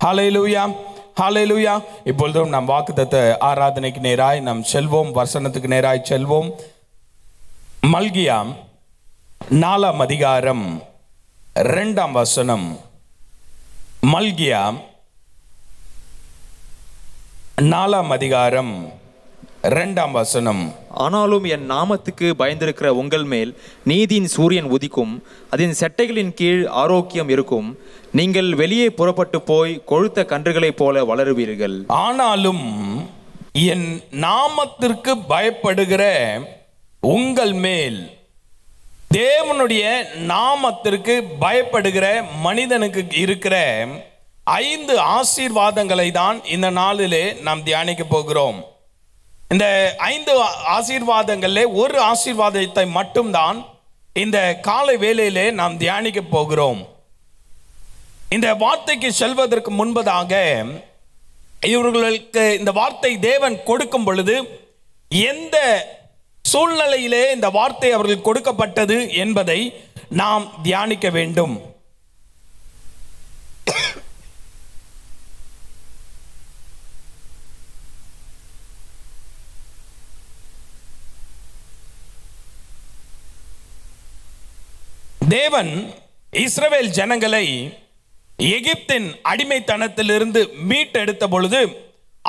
ஹல்லேலூயா, ஹல்லேலூயா. இப்பொழுதும் நாம் வாக்குத்தத்த ஆராதனைக்கு நேராய் நாம் செல்வோம், வசனத்துக்கு நேராய் செல்வோம். மல்கியா 4ஆம் அதிகாரம் 2ஆம் வசனம். மல்கியா 4ஆம் அதிகாரம் 2ஆம் வசனம். ஆனாலும் என் நாமத்துக்கு பயந்திருக்கிற உங்கள் மேல் நீதியின் சூரியன் உதிக்கும், அதன் செட்டைகளின் கீழ் ஆரோக்கியம் இருக்கும். நீங்கள் வெளியே புறப்பட்டு போய் கொழுத்த கன்றுகளைப் போல வளருவீர்கள். ஆனாலும் என் நாமத்திற்கு பயப்படுகிற உங்கள் மேல், தேவனுடைய நாமத்திற்கு பயப்படுகிற மனிதனுக்கு இருக்கிற 5 ஆசீர்வாதங்களை தான் இந்த நாளிலே நாம் தியானிக்க போகிறோம். இந்த 5 ஆசீர்வாதங்களிலே ஒரு ஆசீர்வாதத்தை மட்டும்தான் இந்த காலை வேளையிலே நாம் தியானிக்க போகிறோம். இந்த வார்த்தைக்கு செல்வதற்கு முன்பதாக இவர்களுக்கு இந்த வார்த்தை தேவன் கொடுக்கும் பொழுது எந்த சூழ்நிலையிலே இந்த வார்த்தை அவர்கள் கொடுக்கப்பட்டது என்பதை நாம் தியானிக்க வேண்டும். தேவன் இஸ்ரவேல் ஜனங்களை எகிப்தின் அடிமைத்தனத்திலிருந்து மீட்டெடுத்த பொழுது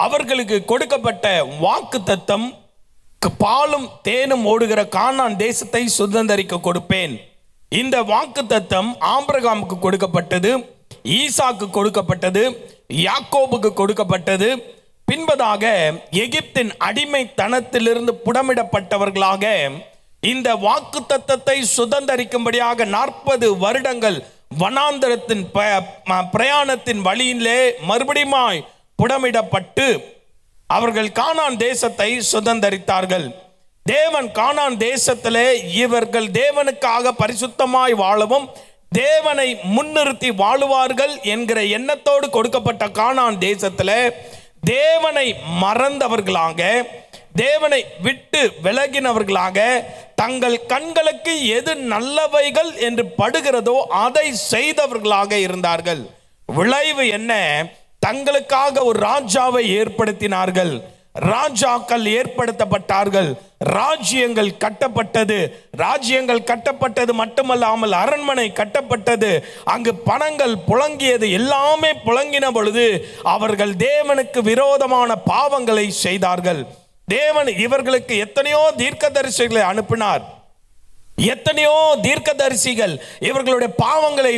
அவர்களுக்கு கொடுக்கப்பட்ட வாக்குத்தத்தம், பாலும் தேனும் ஓடுகிற கானான் தேசத்தை சுதந்தரிக்க கொடுப்பேன். இந்த வாக்குத்தத்தம் ஆபிரகாமுக்கு கொடுக்கப்பட்டது, ஈசாக்கு கொடுக்கப்பட்டது, யாக்கோபுக்கு கொடுக்கப்பட்டது. பின்பதாக எகிப்தின் அடிமைத்தனத்திலிருந்து புடமிடப்பட்டவர்களாக இந்த வாக்குத்தத்தத்தை சுதந்தரிக்கும்படியாக 40 வருடங்கள் வனாந்தரத்தின் பிரயாணத்தின் வழியிலே மறுபடியும் புடமிடப்பட்டு அவர்கள் கானான் தேசத்தை சுதந்தரித்தார்கள். தேவன் கானான் தேசத்திலே இவர்கள் தேவனுக்காக பரிசுத்தமாய் வாழவும் தேவனை முன்னிறுத்தி வாழுவார்கள் என்கிற எண்ணத்தோடு கொடுக்கப்பட்ட கானான் தேசத்திலே தேவனை மறந்தவர்களாக, தேவனை விட்டு விலகினவர்களாக, தங்கள் கண்களுக்கு எது நல்லவைகள் என்று படுகிறதோ அதை செய்தவர்களாக இருந்தார்கள். விளைவு என்ன? தங்களுக்காக ஒரு ராஜாவை ஏற்படுத்தினார்கள். ராஜாக்கள் ஏற்படுத்தப்பட்டார்கள். ராஜ்யங்கள் கட்டப்பட்டது. ராஜ்யங்கள் கட்டப்பட்டது மட்டுமல்லாமல் அரண்மனை கட்டப்பட்டது. அங்கு பணங்கள் புழங்கியது. எல்லாமே புழங்கின பொழுது அவர்கள் தேவனுக்கு விரோதமான பாவங்களை செய்தார்கள். தேவன் இவர்களுக்கு எத்தனையோ தீர்க்கதரிசிகளை அனுப்பினார். எத்தனையோ தீர்க்கதரிசிகள் இவர்களுடைய பாவங்களை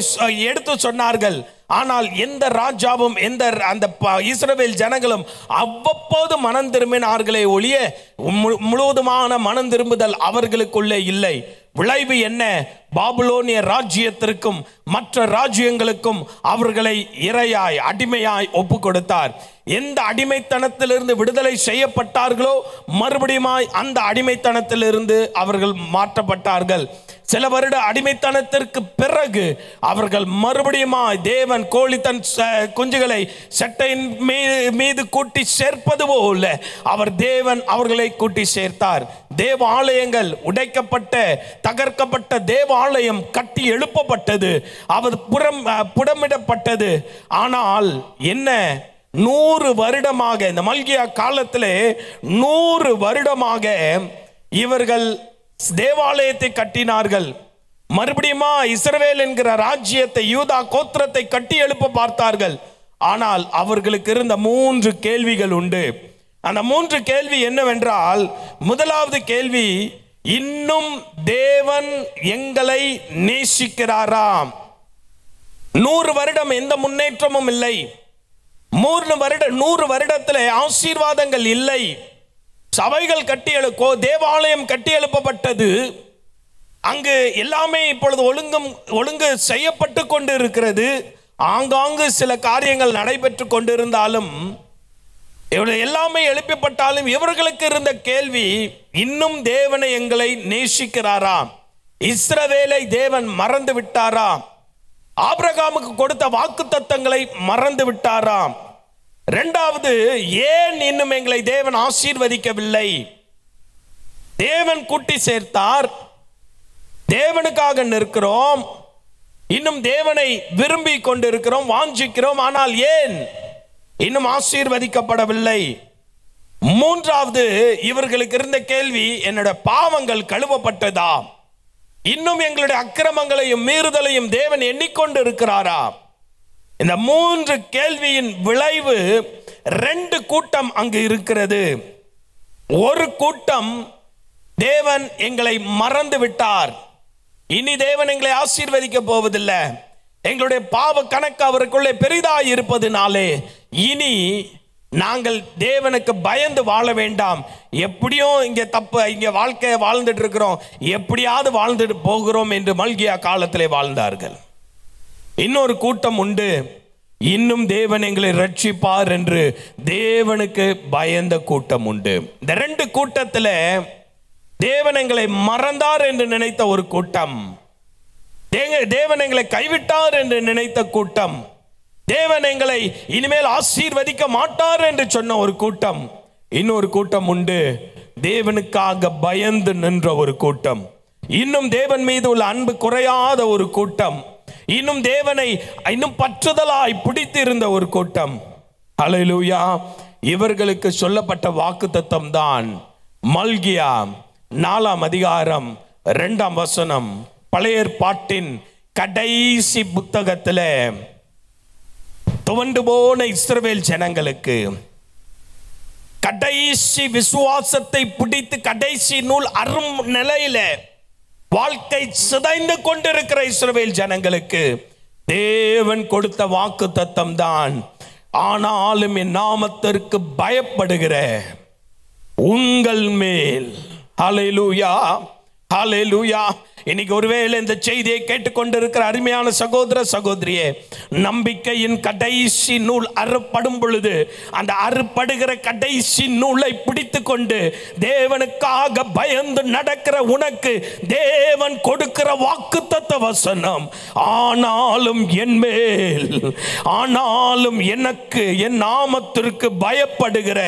எடுத்து சொன்னார்கள். ஆனால் எந்த ராஜாவும் அந்த இஸ்ரவேல் ஜனங்களும் அவ்வப்போது மனம் திரும்பினார்களே ஒழிய முழுவதுமான மனம் திரும்புதல் அவர்களுக்குள்ளே இல்லை. விளைவு என்ன? பாபிலோனிய ராஜ்யத்திற்கும் மற்ற ராஜ்யங்களுக்கும் அவர்களை இரையாய் அடிமையாய் ஒப்பு கொடுத்தார். எந்த அடிமைத்தனத்திலிருந்து விடுதலை செய்யப்பட்டார்களோ மறுபடியும் அந்த அடிமைத்தனத்திலிருந்து அவர்கள் மாற்றப்பட்டார்கள். சில வருட அடிமைத்தனத்திற்கு பிறகு அவர்கள் மறுபடியும் தேவன் கோழி தன் குஞ்சுகளை சட்டையின் மீது கூட்டி சேர்ப்பது போல தேவன் அவர்களை கூட்டி சேர்த்தார். தேவாலயங்கள் உடைக்கப்பட்ட, தகர்க்கப்பட்ட தேவாலயம் கட்டி எழுப்பப்பட்டது. அவர் புடமிடப்பட்டது. ஆனால் என்ன? 100 வருடமாக, இந்த மல்கியா காலத்திலே 100 வருடமாக இவர்கள் தேவாலயத்தை கட்டினார்கள். மறுபடியும் இஸ்ரவேல் என்கிற ராஜ்யத்தை, யூதா கோத்திரத்தை கட்டி எழுப்ப பார்த்தார்கள். ஆனால் அவர்களுக்கு இருந்த 3 கேள்விகள் உண்டு. அந்த 3 கேள்வி என்னவென்றால், முதலாவது கேள்வி, இன்னும் தேவன் எங்களை நேசிக்கிறாராம்? 100 வருடம் எந்த முன்னேற்றமும் இல்லை. 100 வருடத்தில் ஆசீர்வாதங்கள் இல்லை. சபைகள் கட்டி தேவாலயம் கட்டி எழுப்பப்பட்டது. அங்கு எல்லாமே இப்பொழுது ஒழுங்கு செய்யப்பட்டு கொண்டு இருக்கிறது. ஆங்காங்கு சில காரியங்கள் நடைபெற்று கொண்டிருந்தாலும், எல்லாமே எழுப்பப்பட்டாலும் இவர்களுக்கு இருந்த கேள்வி, இன்னும் தேவனை எங்களை நேசிக்கிறாரா? இஸ்ரவேலை தேவன் மறந்து விட்டாரா? ஆபிரகாமுக்கு கொடுத்த வாக்குத்தத்தங்களை மறந்து விட்டாரா? இரண்டாவது, ஏன் இன்னும் எங்களை தேவன் ஆசீர்வதிக்கவில்லை? தேவன் கூட்டி சேர்த்தார், தேவனுக்காக நிற்கிறோம், இன்னும் தேவனை விரும்பி கொண்டிருக்கிறோம், வாஞ்சிக்கிறோம். ஆனால் ஏன் இன்னும் ஆசீர்வதிக்கப்படவில்லை? மூன்றாவது இவர்களுக்கு இருந்த கேள்வி, என்னோட பாவங்கள் கழுவப்பட்டதா? இன்னும் எங்களுடைய அக்கிரமங்களையும் மீறுதலையும் தேவன் எண்ணிக்கொண்டு இருக்கிறாரா? இந்த மூன்று கேள்வியின் விளைவு 2 கூட்டம் அங்கு இருக்கிறது. ஒரு கூட்டம், தேவன் எங்களை மறந்து விட்டார், இனி தேவன் எங்களை ஆசீர்வதிக்க போவதில்லை, எங்களுடைய பாவ கணக்கு அவருக்குள்ளே பெரிதாய் இருப்பதினாலே இனி நாங்கள் தேவனுக்கு பயந்து வாழ வேண்டாம், எப்படியும் இங்கே வாழ்க்கையை வாழ்ந்துட்டு இருக்கிறோம், எப்படியாவது வாழ்ந்துட்டு போகிறோம் என்று மல்கியா காலத்திலே வாழ்ந்தார்கள். இன்னொரு கூட்டம் உண்டு, இன்னும் தேவன் எங்களை ரட்சிப்பார் என்று தேவனுக்கு பயந்த கூட்டம் உண்டு. இந்த 2 கூட்டத்தில் தேவன் எங்களை மறந்தார் என்று நினைத்த ஒரு கூட்டம், தேவன் எங்களை கைவிட்டார் என்று நினைத்த கூட்டம், தேவன் எங்களை இனிமேல் ஆசீர்வதிக்க மாட்டார் என்று சொன்ன ஒரு கூட்டம். இன்னொரு கூட்டம் உண்டு, தேவனுக்காக பயந்து நின்ற ஒரு கூட்டம், இன்னும் தேவன் மீது உள்ள அன்பு குறையாத ஒரு கூட்டம், இன்னும் தேவனை இன்னும் பற்றுதலாய் பிடித்து இருந்த ஒரு கூட்டம். ஹல்லேலூயா! இவர்களுக்கு சொல்லப்பட்ட வாக்குத்தத்தம் தான் மல்கியா 4ஆம் அதிகாரம் 2ஆம் வசனம். பழைய ஏற்பாட்டின் கடைசி புத்தகத்தில் துவண்டு போன இஸ்ரவேல் ஜனங்களுக்கு கடைசி விசுவாசத்தை பிடித்து கடைசி நூல் அரும் நிலையில வாழ்க்கை சிதைந்து கொண்டிருக்கிற இஸ்ரவேல் ஜனங்களுக்கு தேவன் கொடுத்த வாக்குத்தத்தம் தான், ஆனாலும் என் நாமத்திற்கு பயப்படுகிற உங்கள் மேல். ஹல்லேலூயா, ஹல்லேலூயா. இன்னைக்கு ஒருவேளை இந்த செய்தியை கேட்டுக்கொண்டிருக்கிற அருமையான சகோதர சகோதரியே, நம்பிக்கையின் கடைசி நூல் அறுபடும் பொழுது அந்த அறுபடுகிற கடைசி நூலை பிடித்து கொண்டு தேவனுக்காக பயந்து நடக்கிற உனக்கு தேவன் கொடுக்கிற வாக்குத்தத்த வசனம், ஆனாலும் என் மேல், ஆனாலும் எனக்கு என் நாமத்திற்கு பயப்படுகிற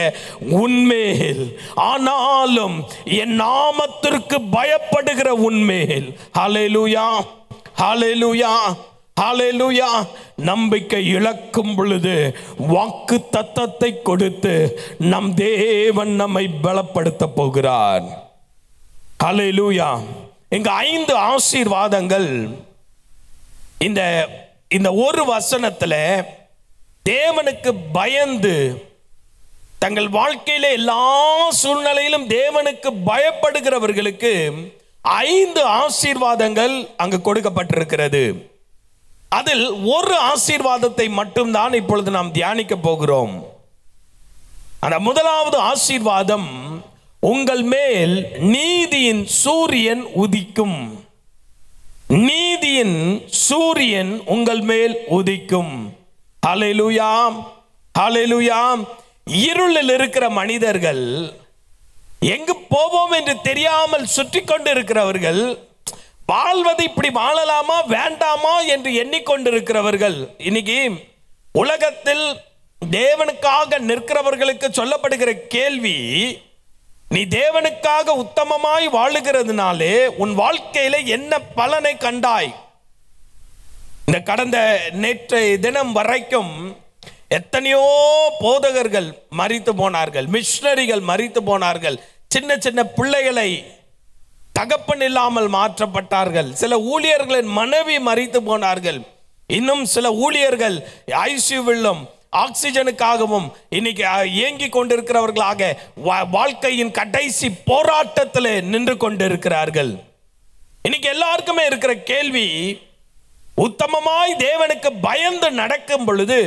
உன்மேல், ஆனாலும் என் நாமத்திற்கு பயப்படுகிற உன்மேல். ஹல்லேலூயா, ஹல்லேலூயா, ஹல்லேலூயா. நம்பிக்கை இழக்கும் பொழுது வாக்கு தத்தத்தை கொடுத்து நம் தேவன் நம்மை பலப்படுத்த போகிறார். ஹல்லேலூயா. இங்க 5 ஆசீர்வாதங்கள் இந்த ஒரு வசனத்துல தேவனுக்கு பயந்து தங்கள் வாழ்க்கையில எல்லா சூழ்நிலையிலும் தேவனுக்கு பயப்படுகிறவர்களுக்கு 5 ஆசீர்வாதங்கள் அங்கு கொடுக்கப்பட்டிருக்கிறது. அதில் ஒரு ஆசீர்வாதத்தை மட்டும்தான் இப்பொழுது நாம் தியானிக்க போகிறோம். அந்த முதலாவது ஆசீர்வாதம், உங்கள் மேல் நீதியின் சூரியன் உதிக்கும். நீதியின் சூரியன் உங்கள் மேல் உதிக்கும். ஹல்லேலூயா, ஹல்லேலூயா. இருளில் இருக்கிற மனிதர்கள், எங்கு போவோம் என்று தெரியாமல் சுற்றி கொண்டு இருக்கிறவர்கள், வாழ்வது இப்படி வாழலாமா வேண்டாமா என்று எண்ணிக்கொண்டிருக்கிறவர்கள், இன்னைக்கு உலகத்தில் தேவனுக்காக நிற்கிறவர்களுக்கு சொல்லப்படுகிற கேள்வி, நீ தேவனுக்காக உத்தமமாய் வாழுகிறதுனாலே உன் வாழ்க்கையில என்ன பலனை கண்டாய்? இந்த கடந்த நேற்றைய தினம் வரைக்கும் எத்தனையோ போதகர்கள் மரித்து போனார்கள், மிஷனரிகள் மரித்து போனார்கள், சின்ன சின்ன பிள்ளைகளை தகப்பன் இல்லாமல் மாற்றப்பட்டார்கள், சில ஊழியர்களின் மனைவி மரித்து போனார்கள், இன்னும் சில ஊழியர்கள் ஐசியூவிலும் ஆக்சிஜனுக்காகவும் இன்னைக்கு இயங்கி கொண்டிருக்கிறவர்களாக வாழ்க்கையின் கடைசி போராட்டத்தில் நின்று கொண்டிருக்கிறார்கள். இன்னைக்கு எல்லாருக்குமே இருக்கிற கேள்வி, உத்தமமாய் தேவனுக்கு பயந்து நடக்கும் பொழுது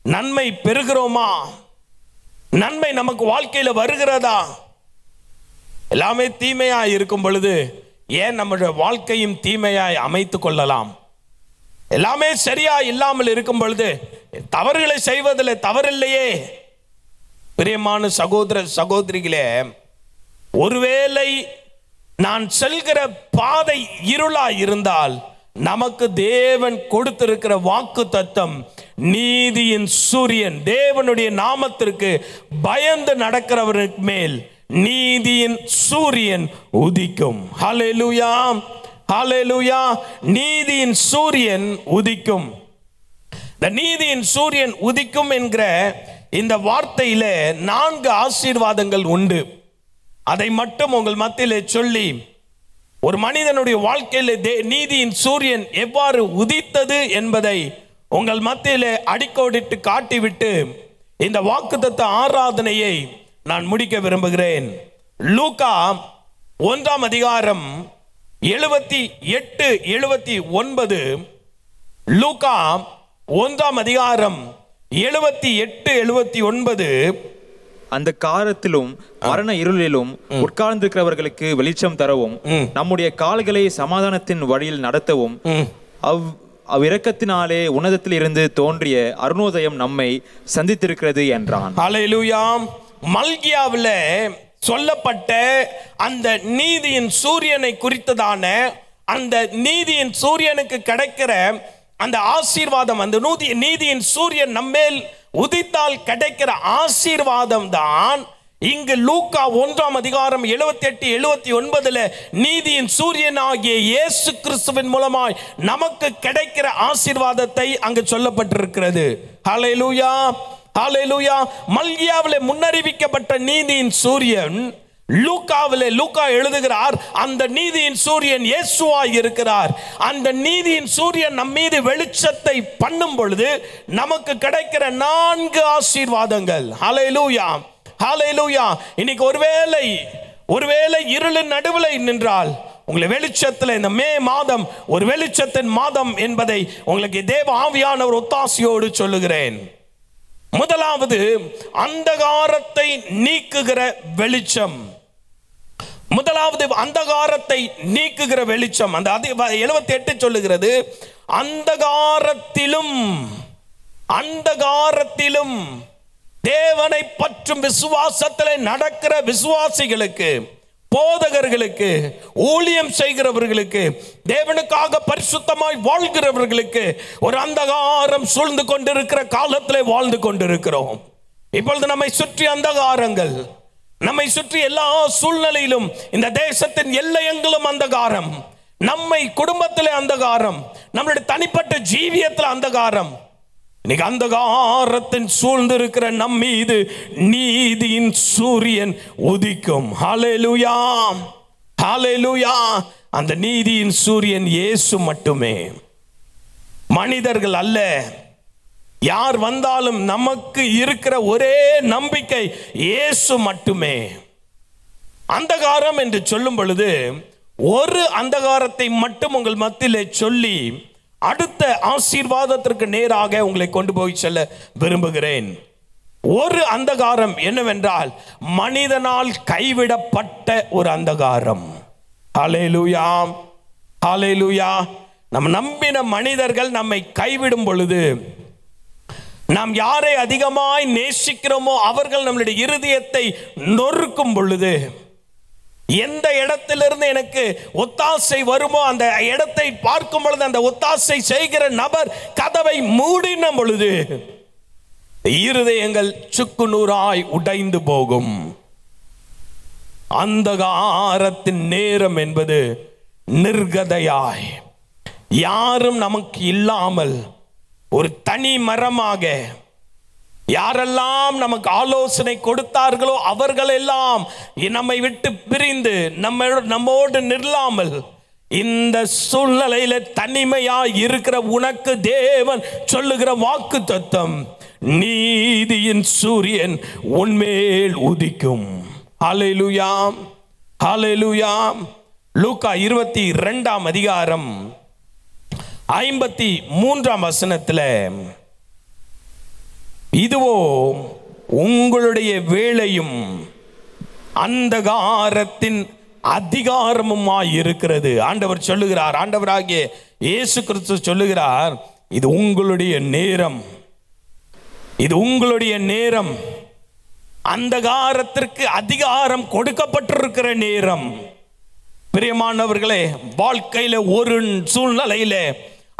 நன்மை பெறுகிறோமா? நன்மை நமக்கு வாழ்க்கையில வருகிறதா? எல்லாமே தீமையாய் இருக்கும் பொழுது ஏன் நம்முடைய வாழ்க்கையும் தீமையாய் அமைத்து கொள்ளலாம்? எல்லாமே சரியா இல்லாமல் இருக்கும் பொழுது தவறுகளை செய்வதில் தவறில்லையே. பிரியமான சகோதர சகோதரிகளே, ஒருவேளை நான் செல்கிற பாதை இருளாய் இருந்தால் நமக்கு தேவன் கொடுத்திருக்கிற வாக்கு தத்தம், நீதியின் சூரியன், தேவனுடைய நாமத்திற்கு பயந்து நடக்கிறவருக்கு மேல் நீதியின் சூரியன் உதிக்கும். ஹல்லேலூயா, ஹல்லேலூயா. நீதியின் சூரியன் உதிக்கும். இந்த நீதியின் சூரியன் உதிக்கும் என்கிற இந்த வார்த்தையில 4 ஆசீர்வாதங்கள் உண்டு. அதை மட்டும் உங்கள் மத்தியிலே சொல்லி, ஒரு மனிதனுடைய வாழ்க்கையில நீதியின் சூரியன் எவ்வாறு உதித்தது என்பதை உங்கள் மத்தியிலே அடிக்கோடிட்டு காட்டிவிட்டு இந்த வாக்குத்தத்த ஆராதனையை நான் முடிக்க விரும்புகிறேன். லூக்கா 1ஆம் அதிகாரம் 78, 79. லூக்கா 1ஆம் அதிகாரம் 78, 79. அந்த காலத்திலும் மரண இருளிலும் உட்கார்ந்திருக்கிறவர்களுக்கு வெளிச்சம் தரவும், நம்முடைய கால்களை சமாதானத்தின் வழியில் நடத்தவும், அவ்விரக்கத்தினாலே உன்னதத்தில் இருந்து தோன்றிய அருணோதயம் நம்மை சந்தித்திருக்கிறது என்றான். ஹல்லேலூயா. மல்கியாவில் சொல்லப்பட்ட அந்த நீதியின் சூரியனை குறித்ததான அந்த நீதியின் சூரியனுக்கு கிடைக்கிற அந்த ஆசீர்வாதம், அந்த நீதியின் சூரியன் நம்மேல் உதித்தால் கிடைக்கிற ஆசீர்வாதம் தான் இங்கு லூக்கா 1ஆம் அதிகாரம் 78, 79 நீதியின் சூரியன் ஆகிய இயேசு கிறிஸ்துவின் மூலமாய் நமக்கு கிடைக்கிற ஆசீர்வாதத்தை அங்கு சொல்லப்பட்டிருக்கிறது. ஹல்லேலூயா, ஹல்லேலூயா. மல்கியாவிலே முன்னறிவிக்கப்பட்ட நீதியின் சூரியன் லூக்கா எழுதுகிறார், அந்த நீதியின் சூரியன் இயேசுவாய் இருக்கிறார். அந்த நீதியின் சூரியன் நம் மீது வெளிச்சத்தை பண்ணும் பொழுது நமக்கு கிடைக்கிற 4 ஆசீர்வாதங்கள். ஹல்லேலூயா, ஹல்லேலூயா. இன்னைக்கு ஒருவேளை இருளின் நடுவில் நின்றால் உங்களை வெளிச்சத்தில் இந்த மே மாதம் ஒரு வெளிச்சத்தின் மாதம் என்பதை உங்களுக்கு தேவ ஆவியானவர் ஒத்தாசையோடு சொல்லுகிறேன். முதலாவது அந்தகாரத்தை நீக்குகிற வெளிச்சம். முதலாவது அந்தகாரத்தை நீக்குகிற வெளிச்சம். அந்த 78 சொல்லுகிறது, அந்தகாரத்திலும் தேவனை பற்றும் விசுவாசத்தில் நடக்கிற விசுவாசிகளுக்கு, போதகர்களுக்கு, ஊழியம் செய்கிறவர்களுக்கு, தேவனுக்காக பரிசுத்தமாய் வாழ்கிறவர்களுக்கு ஒரு அந்தகாரம் சூழ்ந்து கொண்டிருக்கிற காலத்திலே வாழ்ந்து கொண்டிருக்கிறோம். இப்பொழுது நம்மை சுற்றி அந்தகாரங்கள், நம்மை சுற்றி எல்லா சூழ்நிலையிலும் இந்த தேசத்தின் எல்லையெங்கிலும் அந்தகாரம், நம்மை குடும்பத்திலே அந்தகாரம், நம்மளுடைய தனிப்பட்ட ஜீவியத்தில் அந்தகாரம். இன்னைக்கு அந்தகாரத்தின் சூழ்ந்திருக்கிற நம் மீது நீதியின் சூரியன் உதிக்கும். ஹல்லேலூயா, ஹல்லேலூயா. அந்த நீதியின் சூரியன் இயேசு மட்டுமே, மனிதர்கள் அல்ல. யார் வந்தாலும் நமக்கு இருக்கிற ஒரே நம்பிக்கை இயேசு மட்டுமே. அந்தகாரம் என்று சொல்லும் பொழுது ஒரு அந்தகாரத்தை மட்டும் உங்கள் மத்தியிலே சொல்லி அடுத்த ஆசீர்வாதத்திற்கு நேராக உங்களை கொண்டு போய் செல்ல விரும்புகிறேன். ஒரு அந்தகாரம் என்னவென்றால் மனிதனால் கைவிடப்பட்ட ஒரு அந்தகாரம். ஹல்லேலூயா, ஹல்லேலூயா. நம்ம நம்பின மனிதர்கள் நம்மை கைவிடும் பொழுது, நாம் யாரை அதிகமாய் நேசிக்கிறோமோ அவர்கள் நம்மளுடைய இருதயத்தை நொறுக்கும் பொழுது, எந்த இடத்திலிருந்து எனக்கு ஒத்தாசை வருமோ அந்த இடத்தை பார்க்கும் பொழுது அந்த ஒத்தாசை செய்கிற நபர் கதவை மூடின பொழுது இருதயங்கள் சுக்குநூறாய் உடைந்து போகும். அந்தகாரத்தின் நேரம் என்பது நிர்கதையாய், யாரும் நமக்கு இல்லாமல் ஒரு தனி மரமாக, யாரெல்லாம் நமக்கு ஆலோசனை கொடுத்தார்களோ அவர்கள் எல்லாம் நம்மை விட்டு பிரிந்து நம்மோடு நில்லாமல் இந்த சூழ்நிலையில தனிமையாய் இருக்கிற உனக்கு தேவன் சொல்லுகிற வாக்கு தத்தம், நீதியின் சூரியன் உன்மேல் உதிக்கும். ஹல்லேலூயா, ஹல்லேலூயா. லூக்கா 22ஆம் அதிகாரம் 53ஆம் வசனத்தில், இதுவோ உங்களுடைய வேளையும் அந்தகாரத்தின் அதிகாரமுமாய் இருக்கிறது. ஆண்டவர் சொல்லுகிறார், ஆண்டவராகிய இயேசு கிறிஸ்து சொல்லுகிறார், இது உங்களுடைய நேரம், இது உங்களுடைய நேரம். அந்தகாரத்திற்கு அதிகாரம் கொடுக்கப்பட்டிருக்கிற நேரம். பிரியமானவர்களே, வாழ்க்கையில ஒரு சூழ்நிலையில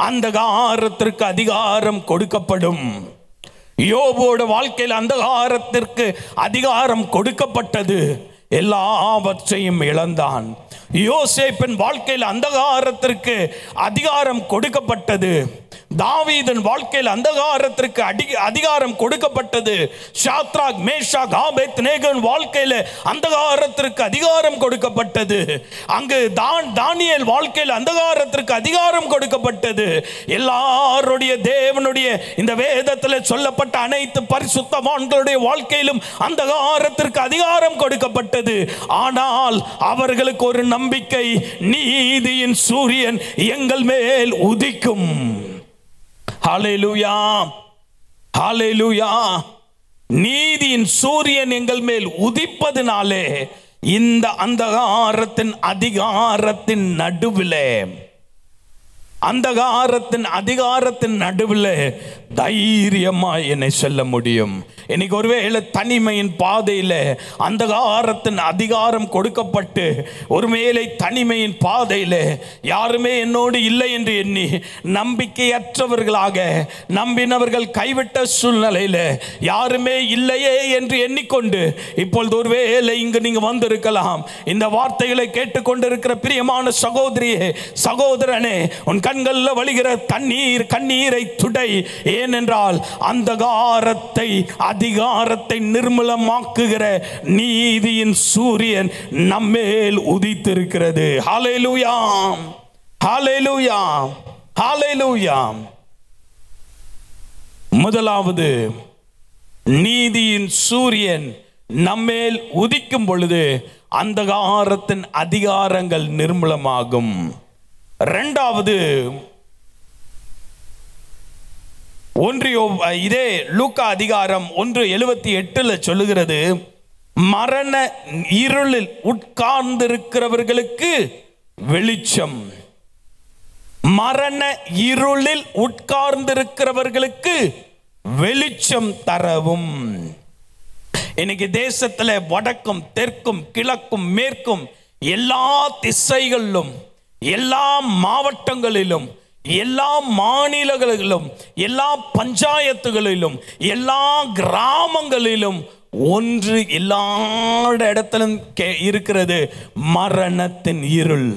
அந்தகாரத்திற்கு அதிகாரம் கொடுக்கப்படும். யோபோட வாழ்க்கையில் அந்தகாரத்திற்கு அதிகாரம் கொடுக்கப்பட்டது, எல்லாவற்றையும் இழந்தான். யோசேப்பின் வாழ்க்கையில் அந்தகாரத்திற்கு அதிகாரம் கொடுக்கப்பட்டது. தாவீதின் வாழ்க்கையில் அந்தகாரத்திற்கு அதிகாரம் கொடுக்கப்பட்டது. சாத்ராக், மேஷாக், ஆபேத்நேகோவின் வாழ்க்கையில் அந்தகாரத்திற்கு அதிகாரம் கொடுக்கப்பட்டது. அங்கு தானியேல் வாழ்க்கையில் அந்தகாரத்திற்கு அதிகாரம் கொடுக்கப்பட்டது. எல்லாருடைய தேவனுடைய இந்த வேதத்தில் சொல்லப்பட்ட அனைத்து பரிசுத்தவான்களுடைய வாழ்க்கையிலும் அந்தகாரத்திற்கு அதிகாரம் கொடுக்கப்பட்டது. ஆனால் அவர்களுக்கு ஒரு நம்பிக்கை, நீதியின் சூரியன் எங்கள் மேல் உதிக்கும். ஹல்லேலூயா, ஹல்லேலூயா. நீதியின் சூரியன் எங்கள் மேல் உதிப்பதினாலே இந்த அந்தகாரத்தின் அதிகாரத்தின் நடுவில் தைரியமா என்னை செல்ல முடியும். இன்னைக்கு ஒருவேளை தனிமையின் பாதையில் அந்தகாரத்தின் அதிகாரம் கொடுக்கப்பட்டு ஒருவேளை தனிமையின் பாதையில் யாருமே என்னோடு இல்லை என்று எண்ணி நம்பிக்கையற்றவர்களாக, நம்பினவர்கள் கைவிட்ட சூழ்நிலையில் யாருமே இல்லையே என்று எண்ணிக்கொண்டு இப்பொழுது ஒருவேளை இங்கு நீங்க வந்திருக்கலாம். இந்த வார்த்தைகளை கேட்டுக்கொண்டிருக்கிற பிரியமான சகோதரியே, சகோதரனே, உன் கண்களில் வழிகிற கண்ணீரை துடை. ஏனென்றால் அதிகாரத்தை நிர்மூலமாக்குகிற நீதியின் சூரியன் நம்மேல் உதித்திருக்கிறது. ஹல்லேலூயா, ஹல்லேலூயா, ஹல்லேலூயா. முதலாவது, நீதியின் சூரியன் நம்மேல் உதிக்கும் பொழுது அந்தகாரத்தின் அதிகாரங்கள் நிர்மூலமாகும். இரண்டாவது, இதே லூக்கா அதிகாரம் 1:78 சொல்லுகிறது, மரண இருளில் உட்கார்ந்திருக்கிறவர்களுக்கு வெளிச்சம். மரண இருளில் உட்கார்ந்திருக்கிறவர்களுக்கு வெளிச்சம் தரவும். இன்னைக்கு தேசத்துல வடக்கும் தெற்கும் கிழக்கும் மேற்கும் எல்லா திசைகளிலும், எல்லா மாவட்டங்களிலும், எல்லா மாநிலங்களிலும், எல்லா பஞ்சாயத்துகளிலும், எல்லா கிராமங்களிலும் ஒன்று எல்லா இடத்திலும் இருக்கிறது, மரணத்தின் இருள்.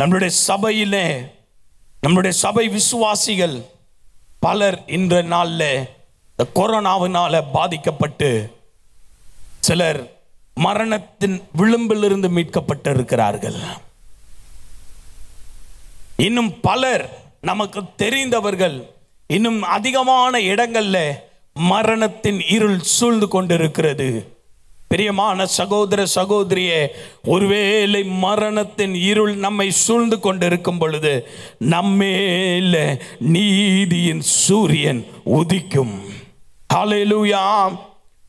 நம்முடைய சபையிலே, நம்முடைய சபை விசுவாசிகள் பலர் இன்ற நாள்ல இந்த கொரோனாவினால பாதிக்கப்பட்டு சிலர் மரணத்தின் விளிம்பிலிருந்து மீட்கப்பட்டிருக்கிறார்கள். இன்னும் பலர் நமக்கு தெரிந்தவர்கள் இன்னும் அதிகமான இடங்கள்ல மரணத்தின் இருள் சூழ்ந்து கொண்டிருக்கிறது. பிரியமான சகோதர சகோதரியே, ஒருவேளை மரணத்தின் இருள் நம்மை சூழ்ந்து கொண்டிருக்கும் பொழுது நம்மேல நீதியின் சூரியன் உதிக்கும். ஹல்லேலூயா,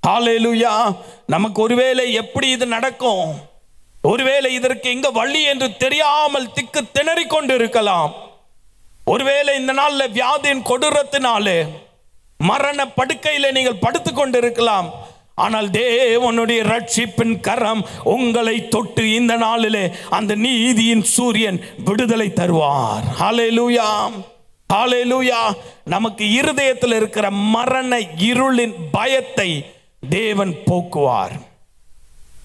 ஹல்லேலூயா. நமக்கு ஒருவேளை எப்படி இது நடக்கும், ஒருவேளை இதற்கு எங்க வழி என்று தெரியாமல் திக்கு திணறிக் கொண்டு இருக்கலாம். ஒருவேளை இந்த நாள்ல வியாதியின் கொடூரத்தினாலே மரண படுக்கையில நீங்கள் படுத்துக் கொண்டிருக்கலாம். ஆனால் தேவனுடைய ரட்சிப்பின் கரம் உங்களை தொட்டு இந்த நாளிலே அந்த நீதியின் சூரியன் விடுதலை தருவார். ஹல்லேலூயா, ஹல்லேலூயா. நமக்கு இருதயத்தில் இருக்கிற மரண இருளின் பயத்தை தேவன் போக்குவார்.